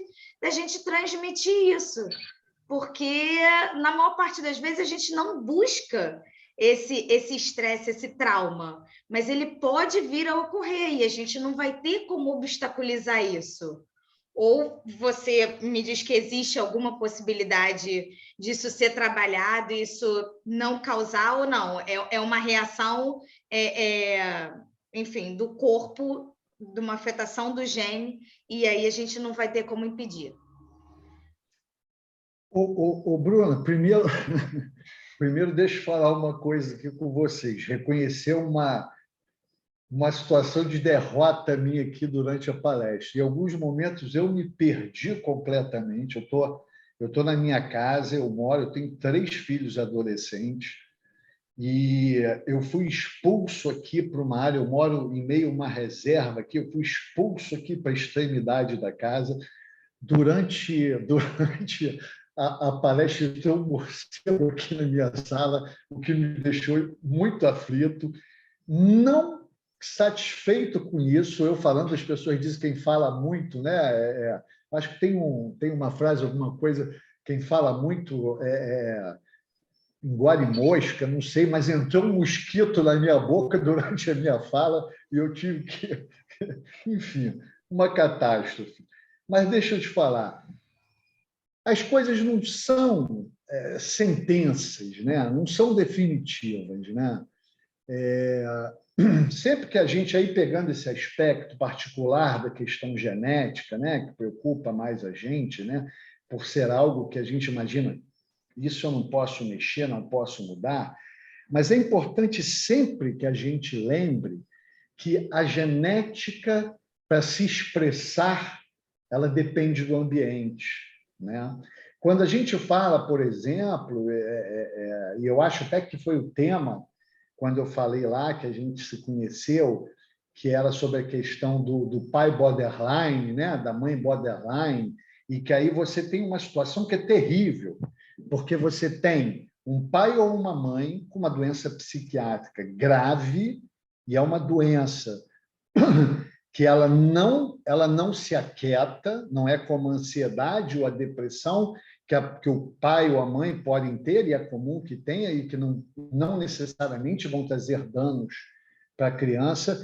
S1: da gente transmitir isso. Porque, na maior parte das vezes, a gente não busca esse estresse, esse trauma, mas ele pode vir a ocorrer e a gente não vai ter como obstaculizar isso. Ou você me diz que existe alguma possibilidade disso ser trabalhado, isso não causar ou não? É uma reação, enfim, do corpo, de uma afetação do gene, e aí a gente não vai ter como impedir.
S4: Bruno, primeiro deixa eu falar uma coisa aqui com vocês. Reconhecer uma situação de derrota minha aqui durante a palestra. Em alguns momentos eu me perdi completamente. Eu tô na minha casa, eu tenho 3 filhos adolescentes e eu fui expulso aqui para uma área, eu moro em meio a uma reserva aqui, eu fui expulso aqui para a extremidade da casa durante a palestra, entrou um morcego aqui na minha sala, o que me deixou muito aflito. Não satisfeito com isso, eu falando, as pessoas dizem quem fala muito, né? Acho que tem uma frase, alguma coisa, quem fala muito engole mosca, não sei, mas entrou um mosquito na minha boca durante a minha fala e eu tive que... Enfim, uma catástrofe. Mas deixa eu te falar, as coisas não são sentenças, né? Não são definitivas, né? Sempre que a gente, aí pegando esse aspecto particular da questão genética, né, que preocupa mais a gente, né, por ser algo que a gente imagina, isso eu não posso mexer, não posso mudar, Mas é importante sempre que a gente lembre que a genética, para se expressar, ela depende do ambiente, né? Quando a gente fala, por exemplo, e eu acho até que foi o tema, quando eu falei lá que a gente se conheceu, que era sobre a questão do pai borderline, né? Da mãe borderline, e que aí você tem uma situação que é terrível, porque você tem um pai ou uma mãe com uma doença psiquiátrica grave, e é uma doença que ela não se aquieta, não é como a ansiedade ou a depressão, que o pai ou a mãe podem ter, e é comum que tenha, e que não necessariamente vão trazer danos para a criança.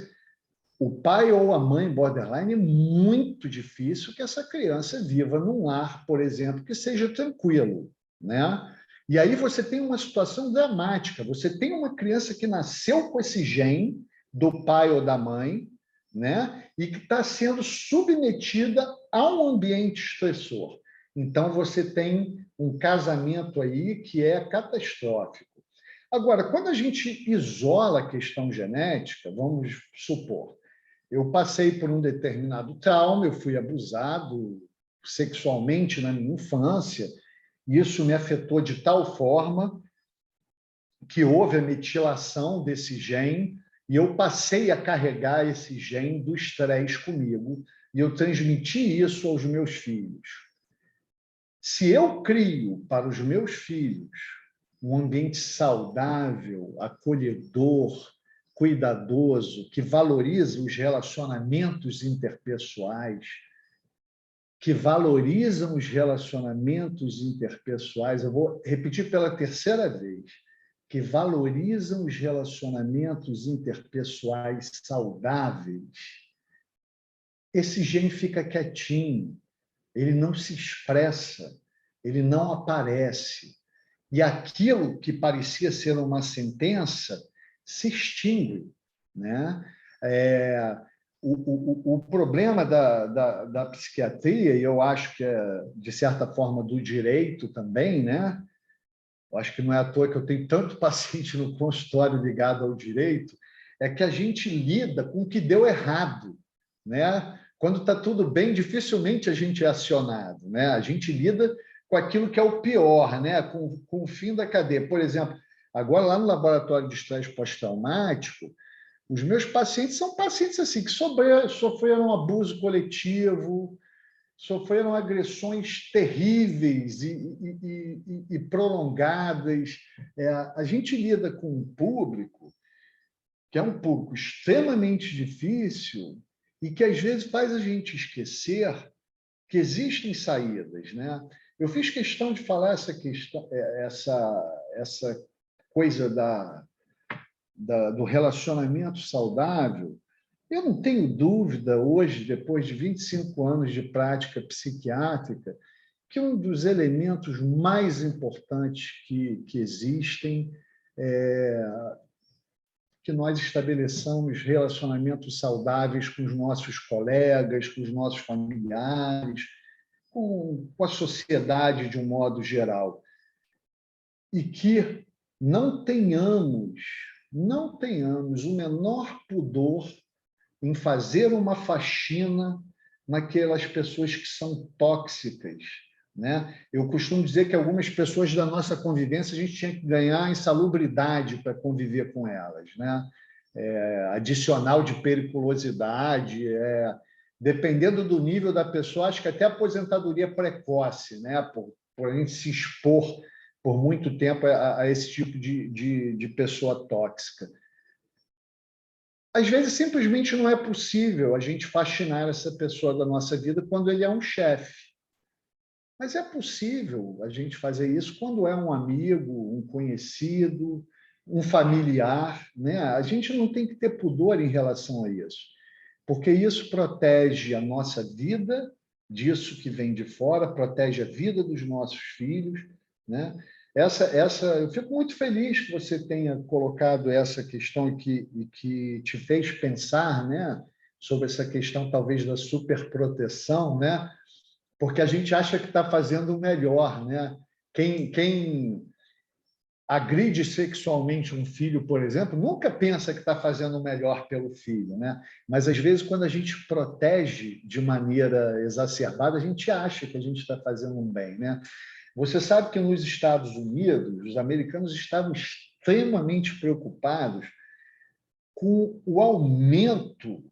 S4: O pai ou a mãe borderline é muito difícil que essa criança viva num lar, por exemplo, que seja tranquilo, né? E aí você tem uma situação dramática. Você tem uma criança que nasceu com esse gene do pai ou da mãe, né? E que está sendo submetida a um ambiente estressor. Então, você tem um casamento aí que é catastrófico. Agora, quando a gente isola a questão genética, vamos supor, eu passei por um determinado trauma, eu fui abusado sexualmente na minha infância, e isso me afetou de tal forma que houve a metilação desse gene, e eu passei a carregar esse gene do estresse comigo, e eu transmiti isso aos meus filhos. Se eu crio para os meus filhos um ambiente saudável, acolhedor, cuidadoso, que valoriza os relacionamentos interpessoais, eu vou repetir pela terceira vez, que valorizam os relacionamentos interpessoais saudáveis, esse gene fica quietinho, ele não se expressa, ele não aparece. E aquilo que parecia ser uma sentença se extingue, né? O problema da psiquiatria, e eu acho que é, de certa forma, do direito também, né? Eu acho que não é à toa que eu tenho tanto paciente no consultório ligado ao direito, é que a gente lida com o que deu errado, né? Quando está tudo bem, dificilmente a gente é acionado, né? A gente lida com aquilo que é o pior, né? Com o fim da cadeia. Por exemplo, agora lá no laboratório de estresse pós-traumático, os meus pacientes são pacientes assim que sofreram abuso coletivo, sofreram agressões terríveis e prolongadas. A gente lida com um público que é um público extremamente difícil e que às vezes faz a gente esquecer que existem saídas, né? Eu fiz questão de falar essa coisa do relacionamento saudável. Eu não tenho dúvida hoje, depois de 25 anos de prática psiquiátrica, que um dos elementos mais importantes que existem é que nós estabeleçamos relacionamentos saudáveis com os nossos colegas, com os nossos familiares, com a sociedade de um modo geral. E que não tenhamos o menor pudor em fazer uma faxina naquelas pessoas que são tóxicas, né? Eu costumo dizer que algumas pessoas da nossa convivência a gente tinha que ganhar insalubridade para conviver com elas, né? Adicional de periculosidade, dependendo do nível da pessoa, acho que até aposentadoria precoce, né? Por a gente se expor por muito tempo a esse tipo de pessoa tóxica. Às vezes, simplesmente não é possível a gente faxinar essa pessoa da nossa vida quando ele é um chefe. Mas é possível a gente fazer isso quando é um amigo, um conhecido, um familiar, né? A gente não tem que ter pudor em relação a isso, porque isso protege a nossa vida disso que vem de fora, protege a vida dos nossos filhos, né? Eu fico muito feliz que você tenha colocado essa questão e que te fez pensar, né, sobre essa questão talvez da superproteção, né? Porque a gente acha que está fazendo o melhor, né? Quem agride sexualmente um filho, por exemplo, nunca pensa que está fazendo o melhor pelo filho, né? Mas, às vezes, quando a gente protege de maneira exacerbada, a gente acha que a gente está fazendo um bem, né? Você sabe que nos Estados Unidos, os americanos estavam extremamente preocupados com o aumento,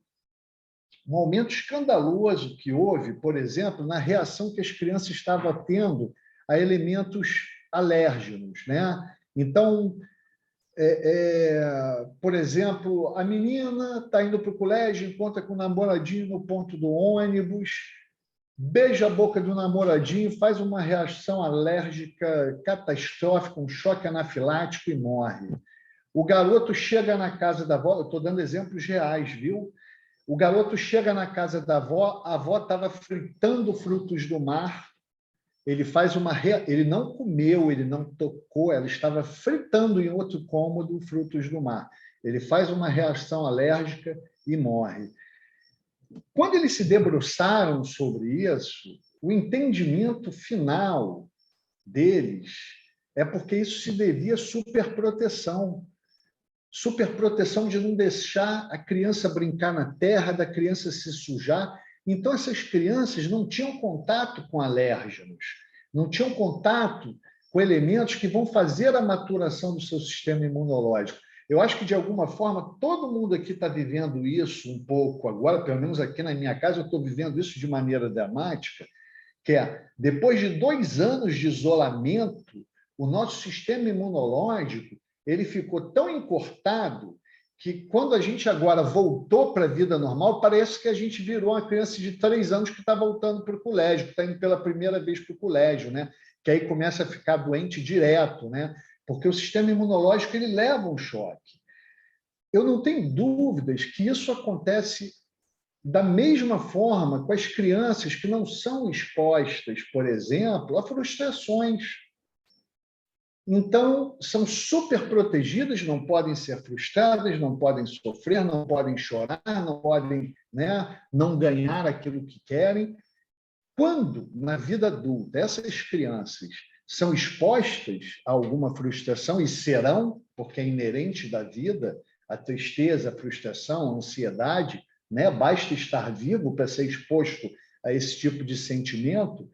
S4: um aumento escandaloso que houve, por exemplo, na reação que as crianças estavam tendo a elementos alérgenos, né? Então, por exemplo, a menina está indo para o colégio, encontra com o namoradinho no ponto do ônibus, beija a boca do namoradinho, faz uma reação alérgica catastrófica, um choque anafilático e morre. O garoto chega na casa da avó, eu estou dando exemplos reais, viu? O garoto chega na casa da avó, a avó estava fritando frutos do mar, ele não comeu, ele não tocou, ela estava fritando em outro cômodo frutos do mar. Ele faz uma reação alérgica e morre. Quando eles se debruçaram sobre isso, o entendimento final deles é porque isso se devia à superproteção de não deixar a criança brincar na terra, da criança se sujar. Então, essas crianças não tinham contato com alérgenos, não tinham contato com elementos que vão fazer a maturação do seu sistema imunológico. Eu acho que, de alguma forma, todo mundo aqui está vivendo isso um pouco agora, pelo menos aqui na minha casa, eu estou vivendo isso de maneira dramática, que é, depois de 2 anos de isolamento, o nosso sistema imunológico ele ficou tão encurtado que, quando a gente agora voltou para a vida normal, parece que a gente virou uma criança de 3 anos que está voltando para o colégio, que está indo pela primeira vez para o colégio, né? Que aí começa a ficar doente direto, né? Porque o sistema imunológico ele leva um choque. Eu não tenho dúvidas que isso acontece da mesma forma com as crianças que não são expostas, por exemplo, a frustrações. Então, são super protegidas, não podem ser frustradas, não podem sofrer, não podem chorar, não podem, né, não ganhar aquilo que querem. Quando, na vida adulta, essas crianças são expostas a alguma frustração, e serão, porque é inerente da vida, a tristeza, a frustração, a ansiedade, né? Basta estar vivo para ser exposto a esse tipo de sentimento,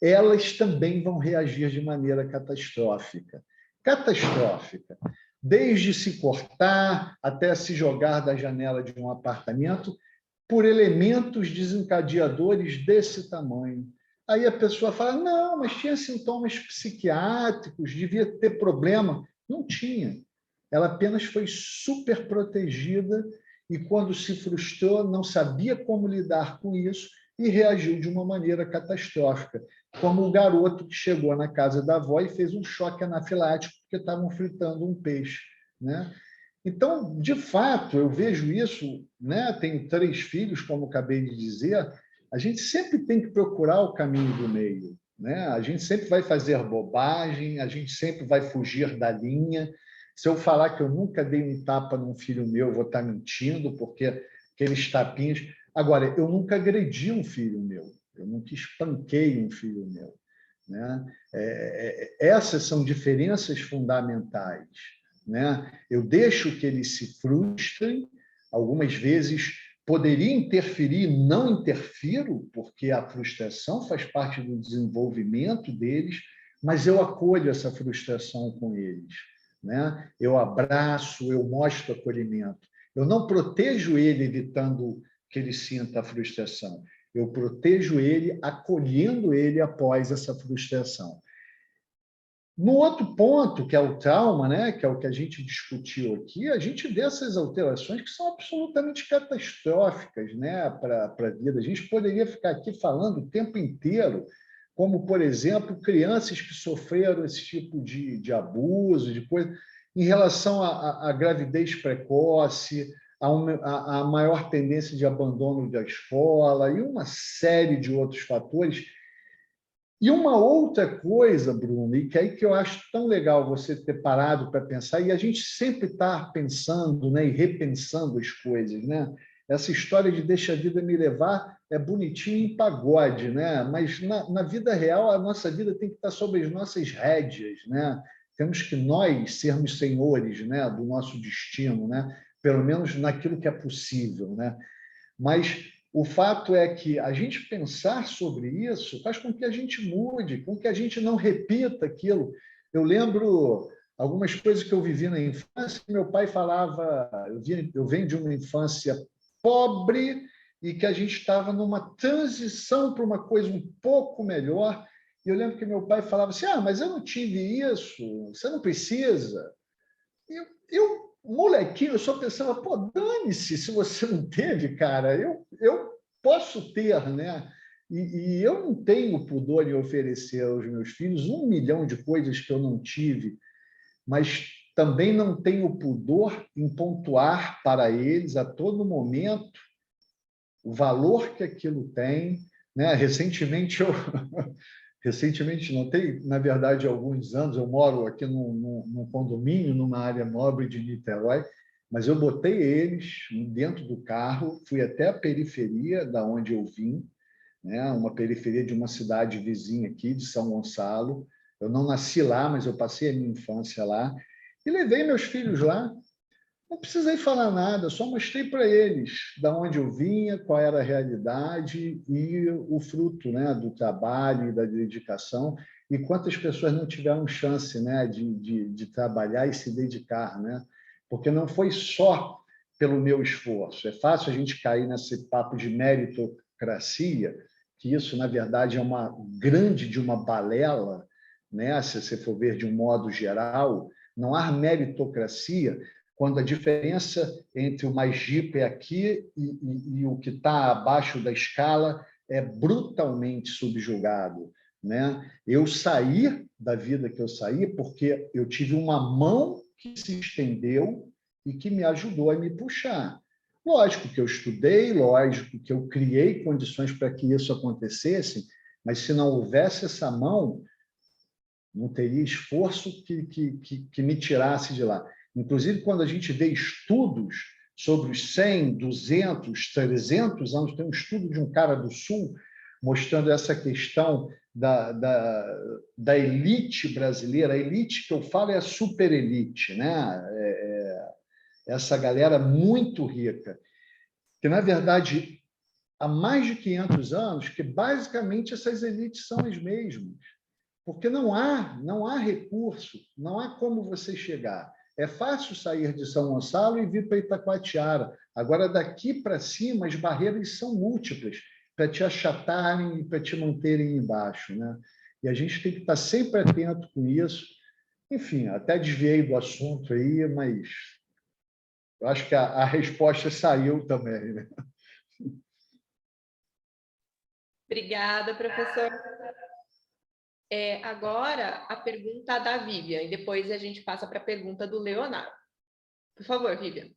S4: elas também vão reagir de maneira catastrófica. Catastrófica. Desde se cortar até se jogar da janela de um apartamento por elementos desencadeadores desse tamanho. Aí a pessoa fala, não, mas tinha sintomas psiquiátricos, devia ter problema. Não tinha. Ela apenas foi super protegida e, quando se frustrou, não sabia como lidar com isso e reagiu de uma maneira catastrófica, como o garoto que chegou na casa da avó e fez um choque anafilático porque estavam fritando um peixe, né? Então, de fato, eu vejo isso, né? Tenho 3 filhos, como acabei de dizer, a gente sempre tem que procurar o caminho do meio, né? A gente sempre vai fazer bobagem, a gente sempre vai fugir da linha. Se eu falar que eu nunca dei um tapa num filho meu, eu vou estar mentindo, porque aqueles tapinhas... Agora, eu nunca agredi um filho meu, eu nunca espanquei um filho meu, né? Essas são diferenças fundamentais, né? Eu deixo que eles se frustrem, algumas vezes poderia interferir, não interfiro, porque a frustração faz parte do desenvolvimento deles, mas eu acolho essa frustração com eles, né? Eu abraço, eu mostro acolhimento. Eu não protejo ele evitando que ele sinta a frustração. Eu protejo ele acolhendo ele após essa frustração. No outro ponto, que é o trauma, né, que é o que a gente discutiu aqui, a gente vê essas alterações que são absolutamente catastróficas, né, para a vida. A gente poderia ficar aqui falando o tempo inteiro, como, por exemplo, crianças que sofreram esse tipo de abuso, de coisa, em relação à gravidez precoce, a maior tendência de abandono da escola e uma série de outros fatores. E uma outra coisa, Bruno, e que aí que eu acho tão legal você ter parado para pensar, e a gente sempre está pensando, né, e repensando as coisas, né? Essa história de deixa a vida me levar é bonitinho em pagode, né? Mas na vida real a nossa vida tem que estar sob as nossas rédeas, né? temos que nós sermos senhores, né, do nosso destino, né, pelo menos naquilo que é possível, né? Mas o fato é que a gente pensar sobre isso faz com que a gente mude, com que a gente não repita aquilo. Eu lembro algumas coisas que eu vivi na infância, meu pai falava, eu venho de uma infância pobre e que a gente estava numa transição para uma coisa um pouco melhor. E eu lembro que meu pai falava assim, mas eu não tive isso, você não precisa. Eu molequinho, eu só pensava, pô, dane-se se você não teve, cara, eu posso ter, né? E eu não tenho pudor em oferecer aos meus filhos 1 milhão de coisas que eu não tive, mas também não tenho pudor em pontuar para eles a todo momento o valor que aquilo tem, né? Recentemente, não tem, na verdade, alguns anos, eu moro aqui num condomínio, numa área nobre de Niterói, mas eu botei eles dentro do carro, fui até a periferia da onde eu vim, né? Uma periferia de uma cidade vizinha aqui, de São Gonçalo. Eu não nasci lá, mas eu passei a minha infância lá, e levei meus filhos lá. Não precisei falar nada, só mostrei para eles de onde eu vinha, qual era a realidade e o fruto, né, do trabalho e da dedicação, e quantas pessoas não tiveram chance, né, de trabalhar e se dedicar, né? Porque não foi só pelo meu esforço. É fácil a gente cair nesse papo de meritocracia, que isso, na verdade, é uma grande de uma balela, né? Se você for ver de um modo geral, não há meritocracia quando a diferença entre o mais Jeep aqui e o que está abaixo da escala é brutalmente subjugado, né? Eu saí da vida que eu saí porque eu tive uma mão que se estendeu e que me ajudou a me puxar. Lógico que eu estudei, lógico que eu criei condições para que isso acontecesse, mas se não houvesse essa mão, não teria esforço que me tirasse de lá. Inclusive, quando a gente vê estudos sobre os 100, 200, 300 anos, tem um estudo de um cara do Sul mostrando essa questão da elite brasileira. A elite que eu falo é a superelite, né? Essa galera muito rica, que, na verdade, há mais de 500 anos, que basicamente essas elites são as mesmas, porque não há recurso, não há como você chegar. É fácil sair de São Gonçalo e vir para Itacoatiara. Agora, daqui para cima, as barreiras são múltiplas para te achatarem e para te manterem embaixo, né? E a gente tem que estar sempre atento com isso. Enfim, até desviei do assunto aí, mas eu acho que a resposta saiu também, né?
S3: Obrigada, professor. Agora, a pergunta da Vivian, e depois a gente passa para a pergunta do Leonardo. Por favor, Vivian.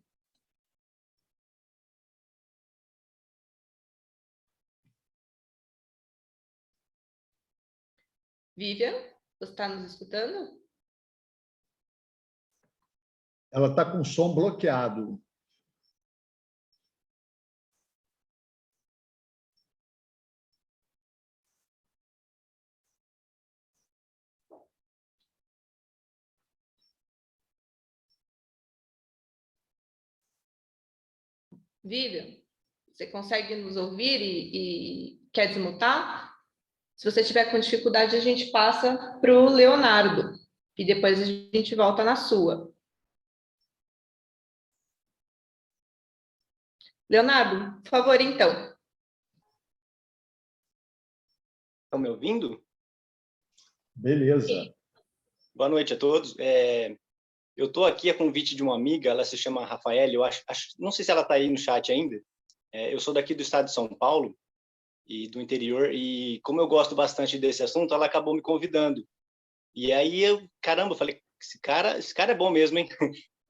S3: Vivian, você está nos escutando?
S4: Ela está com o som bloqueado.
S3: Vivian, você consegue nos ouvir e quer desmutar? Se você tiver com dificuldade, a gente passa para o Leonardo e depois a gente volta na sua. Leonardo, por favor, então.
S5: Estão me ouvindo?
S4: Beleza.
S3: Sim.
S5: Boa noite a todos. Eu estou aqui a convite de uma amiga, ela se chama Rafaela, eu acho, não sei se ela está aí no chat ainda. Eu sou daqui do estado de São Paulo e do interior, e como eu gosto bastante desse assunto, ela acabou me convidando. E aí caramba, falei, esse cara é bom mesmo, hein?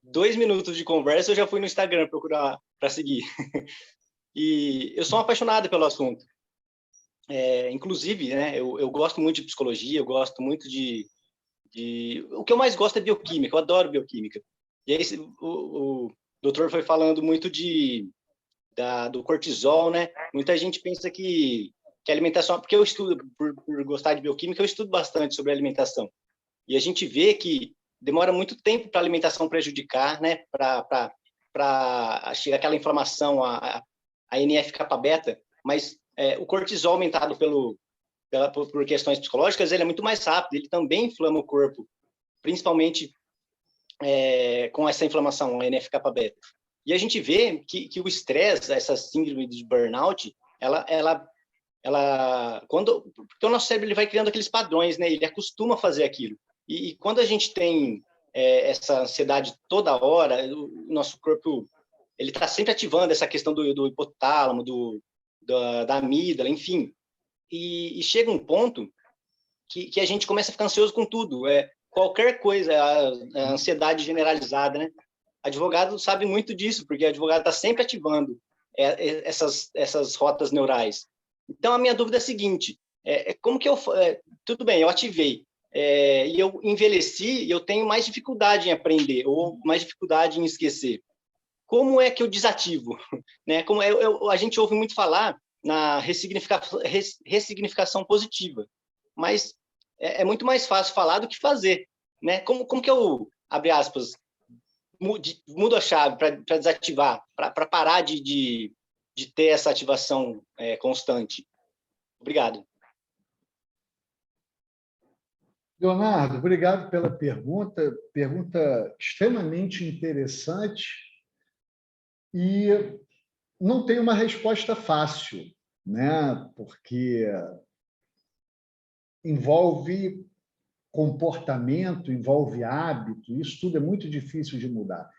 S5: 2 minutos de conversa, eu já fui no Instagram procurar para seguir. E eu sou apaixonado pelo assunto. Inclusive, né, eu gosto muito de psicologia, eu gosto muito o que eu mais gosto é bioquímica, eu adoro bioquímica. E aí o doutor foi falando muito do cortisol, né? Muita gente pensa que alimentação, porque eu estudo, por gostar de bioquímica, eu estudo bastante sobre alimentação. E a gente vê que demora muito tempo para a alimentação prejudicar, né? Para chegar aquela inflamação, a NF-kappa-beta, mas o cortisol aumentado por questões psicológicas, ele é muito mais rápido, ele também inflama o corpo, principalmente com essa inflamação, a NF-kappa-beta. E a gente vê que o estresse, essa síndrome de burnout, porque o nosso cérebro ele vai criando aqueles padrões, né? Ele acostuma a fazer aquilo. E quando a gente tem essa ansiedade toda hora, o nosso corpo ele está sempre ativando essa questão do hipotálamo, da amígdala, enfim. E chega um ponto que a gente começa a ficar ansioso com tudo. Qualquer coisa, a ansiedade generalizada, né? Advogado sabe muito disso, porque o advogado está sempre ativando essas rotas neurais. Então, a minha dúvida é a seguinte, como que tudo bem, eu ativei, e eu envelheci, e eu tenho mais dificuldade em aprender, ou mais dificuldade em esquecer. Como é que eu desativo? Né? A gente ouve muito falar na ressignificação positiva, mas é muito mais fácil falar do que fazer. Né? Como que eu, abre aspas, mudo a chave para desativar, para parar de ter essa ativação constante? Obrigado.
S4: Leonardo, obrigado pela pergunta extremamente interessante e não tem uma resposta fácil, né? Porque envolve comportamento, envolve hábito, isso tudo é muito difícil de mudar.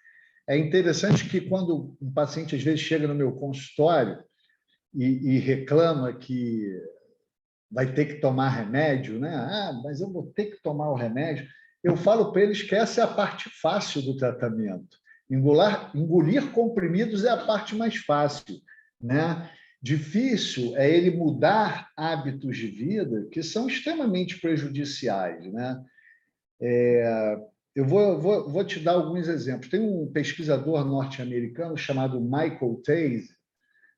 S4: É interessante que quando um paciente, às vezes, chega no meu consultório e reclama que vai ter que tomar remédio, né? Mas eu vou ter que tomar o remédio. Eu falo para eles que essa é a parte fácil do tratamento. Engolir comprimidos é a parte mais fácil, né? Difícil é ele mudar hábitos de vida que são extremamente prejudiciais, né? Eu vou te dar alguns exemplos. Tem um pesquisador norte-americano chamado Michael Taze.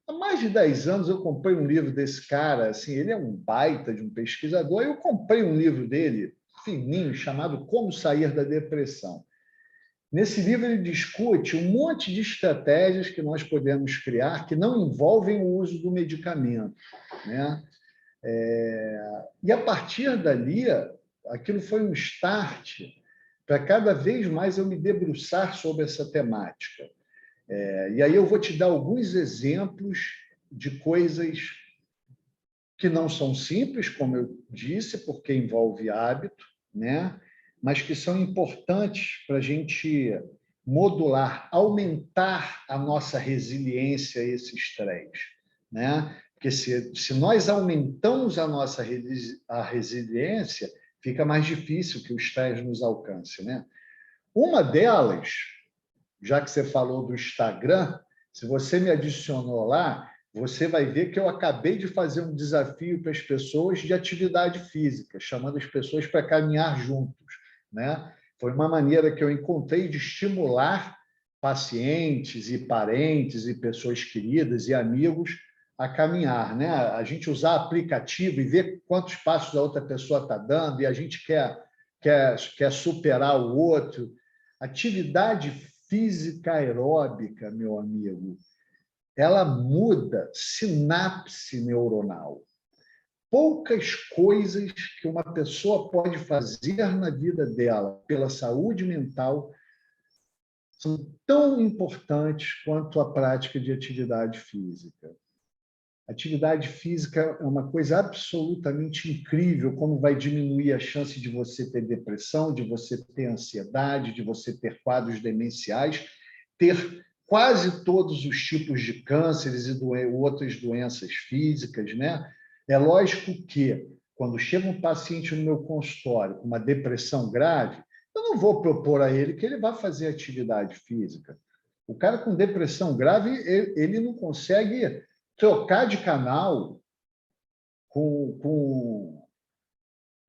S4: Há mais de 10 anos eu comprei um livro desse cara, assim, ele é um baita de um pesquisador, eu comprei um livro dele, fininho, chamado Como Sair da Depressão. Nesse livro ele discute um monte de estratégias que nós podemos criar que não envolvem o uso do medicamento, né? E a partir dali, aquilo foi um start para cada vez mais eu me debruçar sobre essa temática. E aí eu vou te dar alguns exemplos de coisas que não são simples, como eu disse, porque envolve hábito, né? Mas que são importantes para a gente modular, aumentar a nossa resiliência a esse estresse, né? Porque se nós aumentamos a nossa resiliência, fica mais difícil que o estresse nos alcance, né? Uma delas, já que você falou do Instagram, se você me adicionou lá, você vai ver que eu acabei de fazer um desafio para as pessoas de atividade física, chamando as pessoas para caminhar juntos, né? Foi uma maneira que eu encontrei de estimular pacientes e parentes e pessoas queridas e amigos a caminhar, né? A gente usar aplicativo e ver quantos passos a outra pessoa está dando e a gente quer superar o outro. Atividade física aeróbica, meu amigo, ela muda sinapse neuronal. Poucas coisas que uma pessoa pode fazer na vida dela pela saúde mental são tão importantes quanto a prática de atividade física. Atividade física é uma coisa absolutamente incrível, como vai diminuir a chance de você ter depressão, de você ter ansiedade, de você ter quadros demenciais, ter quase todos os tipos de cânceres e outras doenças físicas, né? É lógico que, quando chega um paciente no meu consultório com uma depressão grave, eu não vou propor a ele que ele vá fazer atividade física. O cara com depressão grave, ele não consegue trocar de canal com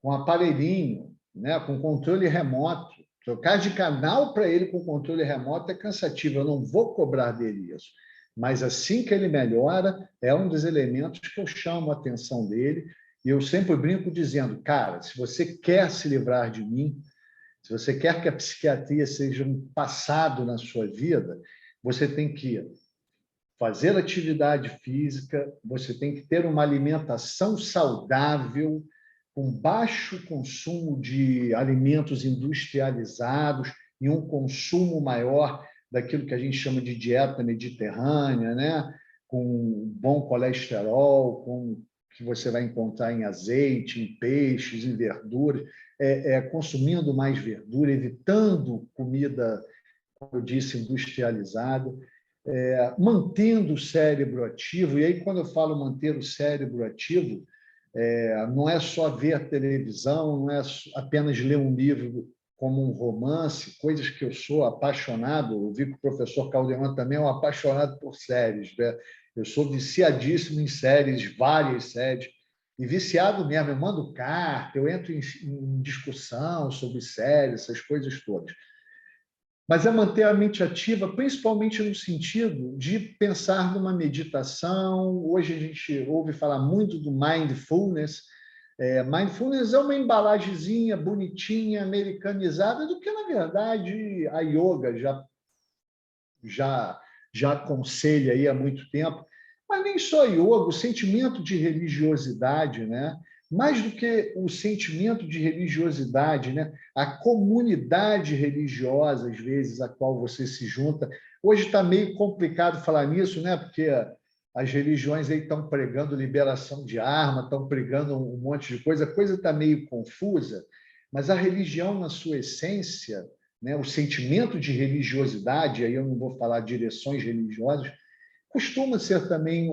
S4: aparelhinho, né? Com controle remoto. Trocar de canal para ele com controle remoto é cansativo, eu não vou cobrar dele isso. Mas assim que ele melhora, é um dos elementos que eu chamo a atenção dele, e eu sempre brinco dizendo, cara, se você quer se livrar de mim, Se você quer que a psiquiatria seja um passado na sua vida, você tem que fazer atividade física, você tem que ter uma alimentação saudável, com baixo consumo de alimentos industrializados e um consumo maior daquilo que a gente chama de dieta mediterrânea, né? Com bom colesterol, com que você vai encontrar em azeite, em peixes, em verduras, consumindo mais verdura, evitando comida, como eu disse, industrializada, mantendo o cérebro ativo. E aí, quando eu falo manter o cérebro ativo, não é só ver televisão, não é apenas ler um livro como um romance, coisas que eu sou apaixonado. Eu vi que o professor Caldeirão também é um apaixonado por séries, né? Eu sou viciadíssimo em séries, várias séries, e viciado mesmo. Eu mando carta, eu entro em discussão sobre séries, essas coisas todas. Mas é manter a mente ativa, principalmente no sentido de pensar numa meditação. Hoje a gente ouve falar muito do mindfulness. Mindfulness é uma embalagenzinha bonitinha, americanizada, do que, na verdade, a yoga já aconselha aí há muito tempo. Mas nem só yoga, o sentimento de religiosidade, né? Mais do que o sentimento de religiosidade, né? A comunidade religiosa, às vezes, a qual você se junta. Hoje está meio complicado falar nisso, né? Porque as religiões aí estão pregando liberação de arma, estão pregando um monte de coisa, a coisa está meio confusa, mas a religião, na sua essência, né? O sentimento de religiosidade, aí eu não vou falar direções religiosas, costuma ser também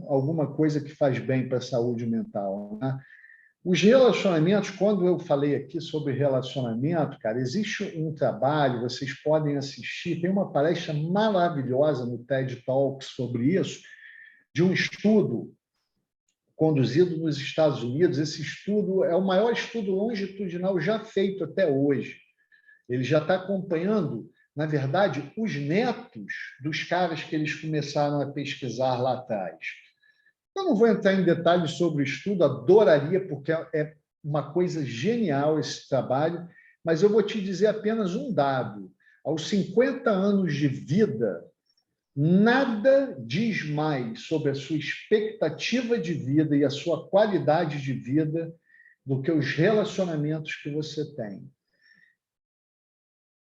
S4: alguma coisa que faz bem para a saúde mental, né? Os relacionamentos, quando eu falei aqui sobre relacionamento, cara, existe um trabalho, vocês podem assistir, tem uma palestra maravilhosa no TED Talks sobre isso, de um estudo conduzido nos Estados Unidos. Esse estudo é o maior estudo longitudinal já feito até hoje. Ele já está acompanhando, na verdade, os netos dos caras que eles começaram a pesquisar lá atrás. Eu não vou entrar em detalhes sobre o estudo, adoraria, porque é uma coisa genial esse trabalho, mas eu vou te dizer apenas um dado. Aos 50 anos de vida, nada diz mais sobre a sua expectativa de vida e a sua qualidade de vida do que os relacionamentos que você tem.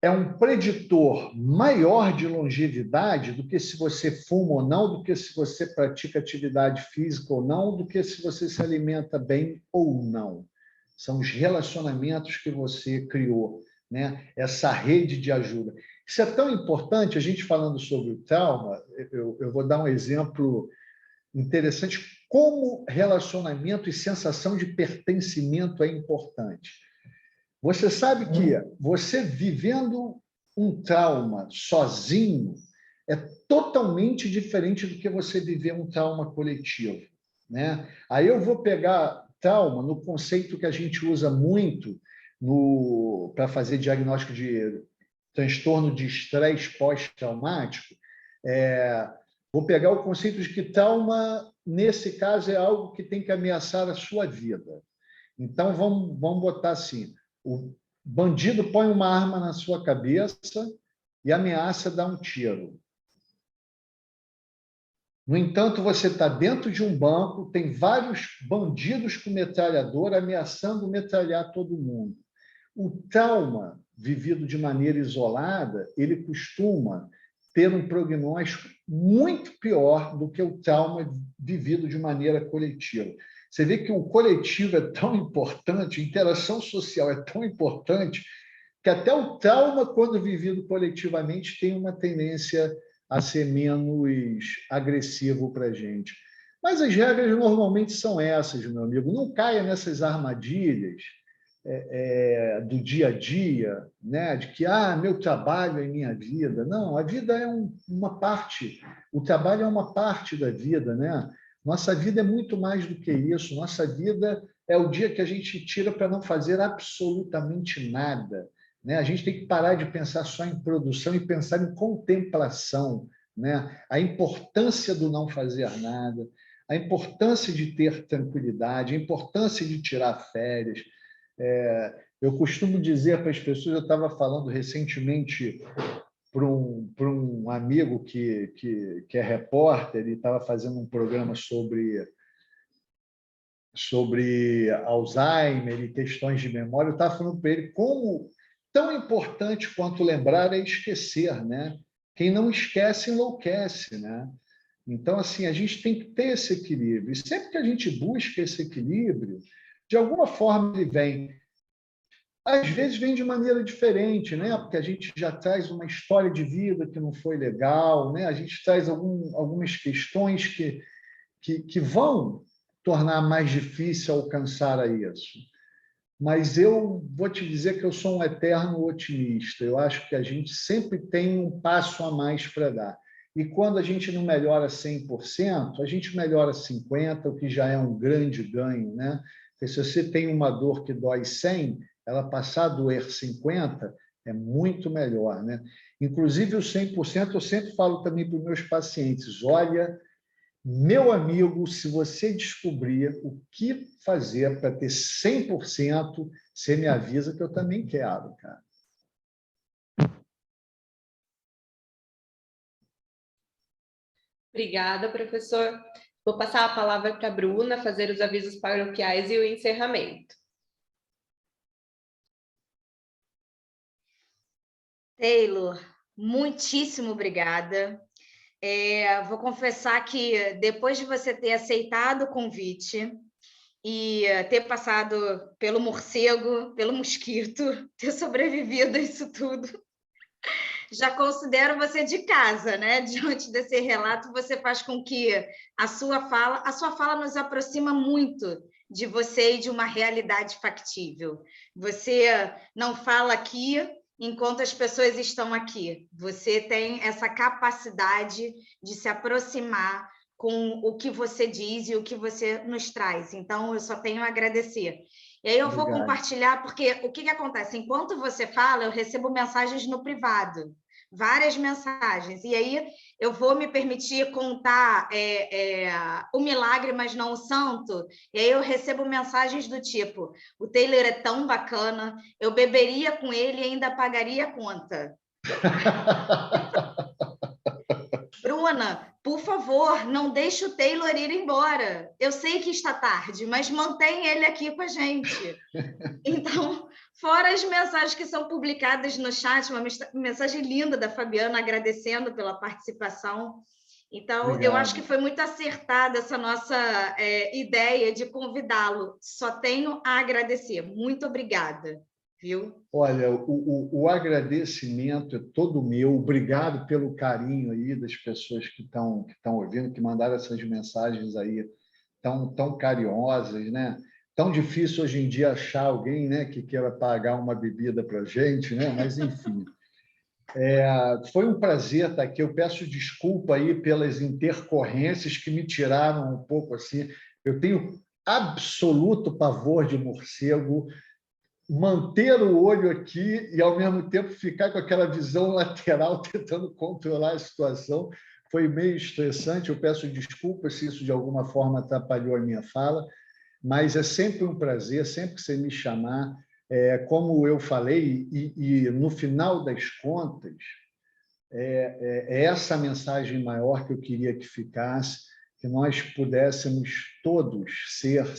S4: É um preditor maior de longevidade do que se você fuma ou não, do que se você pratica atividade física ou não, do que se você se alimenta bem ou não. São os relacionamentos que você criou, né? Essa rede de ajuda. Isso é tão importante, a gente falando sobre o trauma, eu vou dar um exemplo interessante, como relacionamento e sensação de pertencimento é importante. Você sabe que você vivendo um trauma sozinho é totalmente diferente do que você viver um trauma coletivo, né? Aí eu vou pegar trauma no conceito que a gente usa muito para fazer diagnóstico de transtorno de estresse pós-traumático. Vou pegar o conceito de que trauma, nesse caso, é algo que tem que ameaçar a sua vida. Então, vamos botar assim: o bandido põe uma arma na sua cabeça e ameaça dar um tiro. No entanto, você está dentro de um banco, tem vários bandidos com metralhador ameaçando metralhar todo mundo. O trauma vivido de maneira isolada, ele costuma ter um prognóstico muito pior do que o trauma vivido de maneira coletiva. Você vê que o coletivo é tão importante, a interação social é tão importante, que até o trauma, quando vivido coletivamente, tem uma tendência a ser menos agressivo para a gente. Mas as regras normalmente são essas, meu amigo. Não caia nessas armadilhas do dia a dia, né? De que meu trabalho é minha vida. Não, a vida é uma parte, o trabalho é uma parte da vida, né? Nossa vida é muito mais do que isso. Nossa vida é o dia que a gente tira para não fazer absolutamente nada, né? A gente tem que parar de pensar só em produção e pensar em contemplação, né? A importância do não fazer nada, a importância de ter tranquilidade, a importância de tirar férias. Eu costumo dizer para as pessoas, eu estava falando recentemente para um amigo que é repórter e estava fazendo um programa sobre Alzheimer e questões de memória, eu estava falando para ele como tão importante quanto lembrar é esquecer, né? Quem não esquece, enlouquece, né? Então, assim, a gente tem que ter esse equilíbrio. E sempre que a gente busca esse equilíbrio, de alguma forma ele vem. Às vezes vem de maneira diferente, né? Porque a gente já traz uma história de vida que não foi legal, né? A gente traz algumas questões que vão tornar mais difícil alcançar a isso. Mas eu vou te dizer que eu sou um eterno otimista. Eu acho que a gente sempre tem um passo a mais para dar. E quando a gente não melhora 100%, a gente melhora 50%, o que já é um grande ganho, né? Porque se você tem uma dor que dói 100, ela passar a doer 50 é muito melhor, né? Inclusive, o 100%, eu sempre falo também para os meus pacientes, olha, meu amigo, se você descobrir o que fazer para ter 100%, você me avisa que eu também quero, cara.
S3: Obrigada, professor. Vou passar a palavra para a Bruna fazer os avisos paroquiais e o encerramento.
S1: Taylor, muitíssimo obrigada. Vou confessar que depois de você ter aceitado o convite e ter passado pelo morcego, pelo mosquito, ter sobrevivido a isso tudo, já considero você de casa, né? Diante desse relato, você faz com que a sua fala nos aproxima muito de você e de uma realidade factível. Você não fala aqui enquanto as pessoas estão aqui. Você tem essa capacidade de se aproximar com o que você diz e o que você nos traz. Então, eu só tenho a agradecer. E aí eu vou compartilhar, porque o que acontece? Enquanto você fala, eu recebo mensagens no privado, várias mensagens. E aí eu vou me permitir contar o milagre, mas não o santo. E aí eu recebo mensagens do tipo, o Taylor é tão bacana, eu beberia com ele e ainda pagaria a conta. Bruna, por favor, não deixe o Taylor ir embora. Eu sei que está tarde, mas mantém ele aqui com a gente. Então, fora as mensagens que são publicadas no chat, uma mensagem linda da Fabiana agradecendo pela participação. Então,
S4: Obrigado.
S1: Eu acho que foi muito acertada essa nossa ideia de convidá-lo. Só tenho a agradecer. Muito obrigada. Viu?
S4: Olha, o agradecimento é todo meu. Obrigado pelo carinho aí das pessoas que estão ouvindo, que mandaram essas mensagens aí tão carinhosas, né? Tão difícil hoje em dia achar alguém, né, que queira pagar uma bebida para a gente, né? Mas, enfim. Foi um prazer estar aqui. Eu peço desculpa aí pelas intercorrências que me tiraram um pouco assim. Eu tenho absoluto pavor de morcego. Manter o olho aqui e, ao mesmo tempo, ficar com aquela visão lateral tentando controlar a situação foi meio estressante. Eu peço desculpas se isso, de alguma forma, atrapalhou a minha fala, mas é sempre um prazer, sempre que você me chamar. Como eu falei, e no final das contas, é essa mensagem maior que eu queria que ficasse, que nós pudéssemos todos ser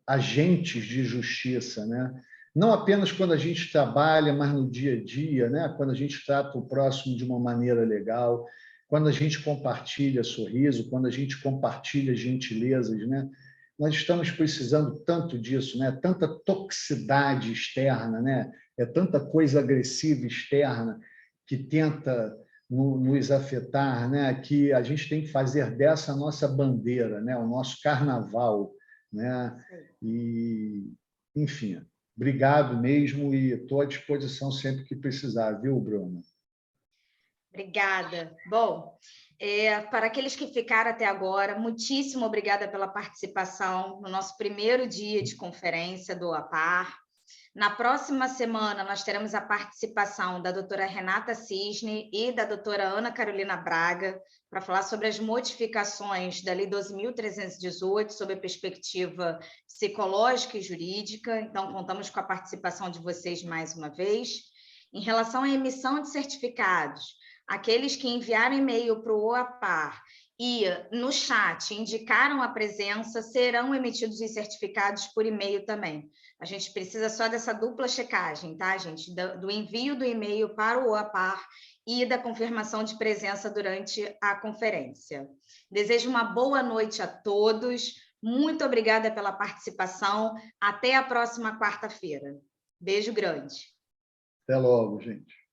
S4: agentes de justiça, né? Não apenas quando a gente trabalha, mas no dia a dia, né? Quando a gente trata o próximo de uma maneira legal, quando a gente compartilha sorriso, quando a gente compartilha gentilezas, né? Nós estamos precisando tanto disso, né? Tanta toxicidade externa, né? Tanta coisa agressiva externa que tenta nos afetar, né? Que a gente tem que fazer dessa a nossa bandeira, né? O nosso carnaval, né? E, enfim, obrigado mesmo e estou à disposição sempre que precisar, viu, Bruna?
S1: Obrigada. Bom, para aqueles que ficaram até agora, muitíssimo obrigada pela participação no nosso primeiro dia de conferência do APAR. Na próxima semana, nós teremos a participação da doutora Renata Cisne e da doutora Ana Carolina Braga, para falar sobre as modificações da Lei 12.318, sob a perspectiva psicológica e jurídica. Então, contamos com a participação de vocês mais uma vez. Em relação à emissão de certificados, aqueles que enviaram e-mail para o OAPAR e no chat indicaram a presença, serão emitidos os certificados por e-mail também. A gente precisa só dessa dupla checagem, tá, gente? Do envio do e-mail para o OAPAR e da confirmação de presença durante a conferência. Desejo uma boa noite a todos. Muito obrigada pela participação. Até a próxima quarta-feira. Beijo grande.
S4: Até logo, gente.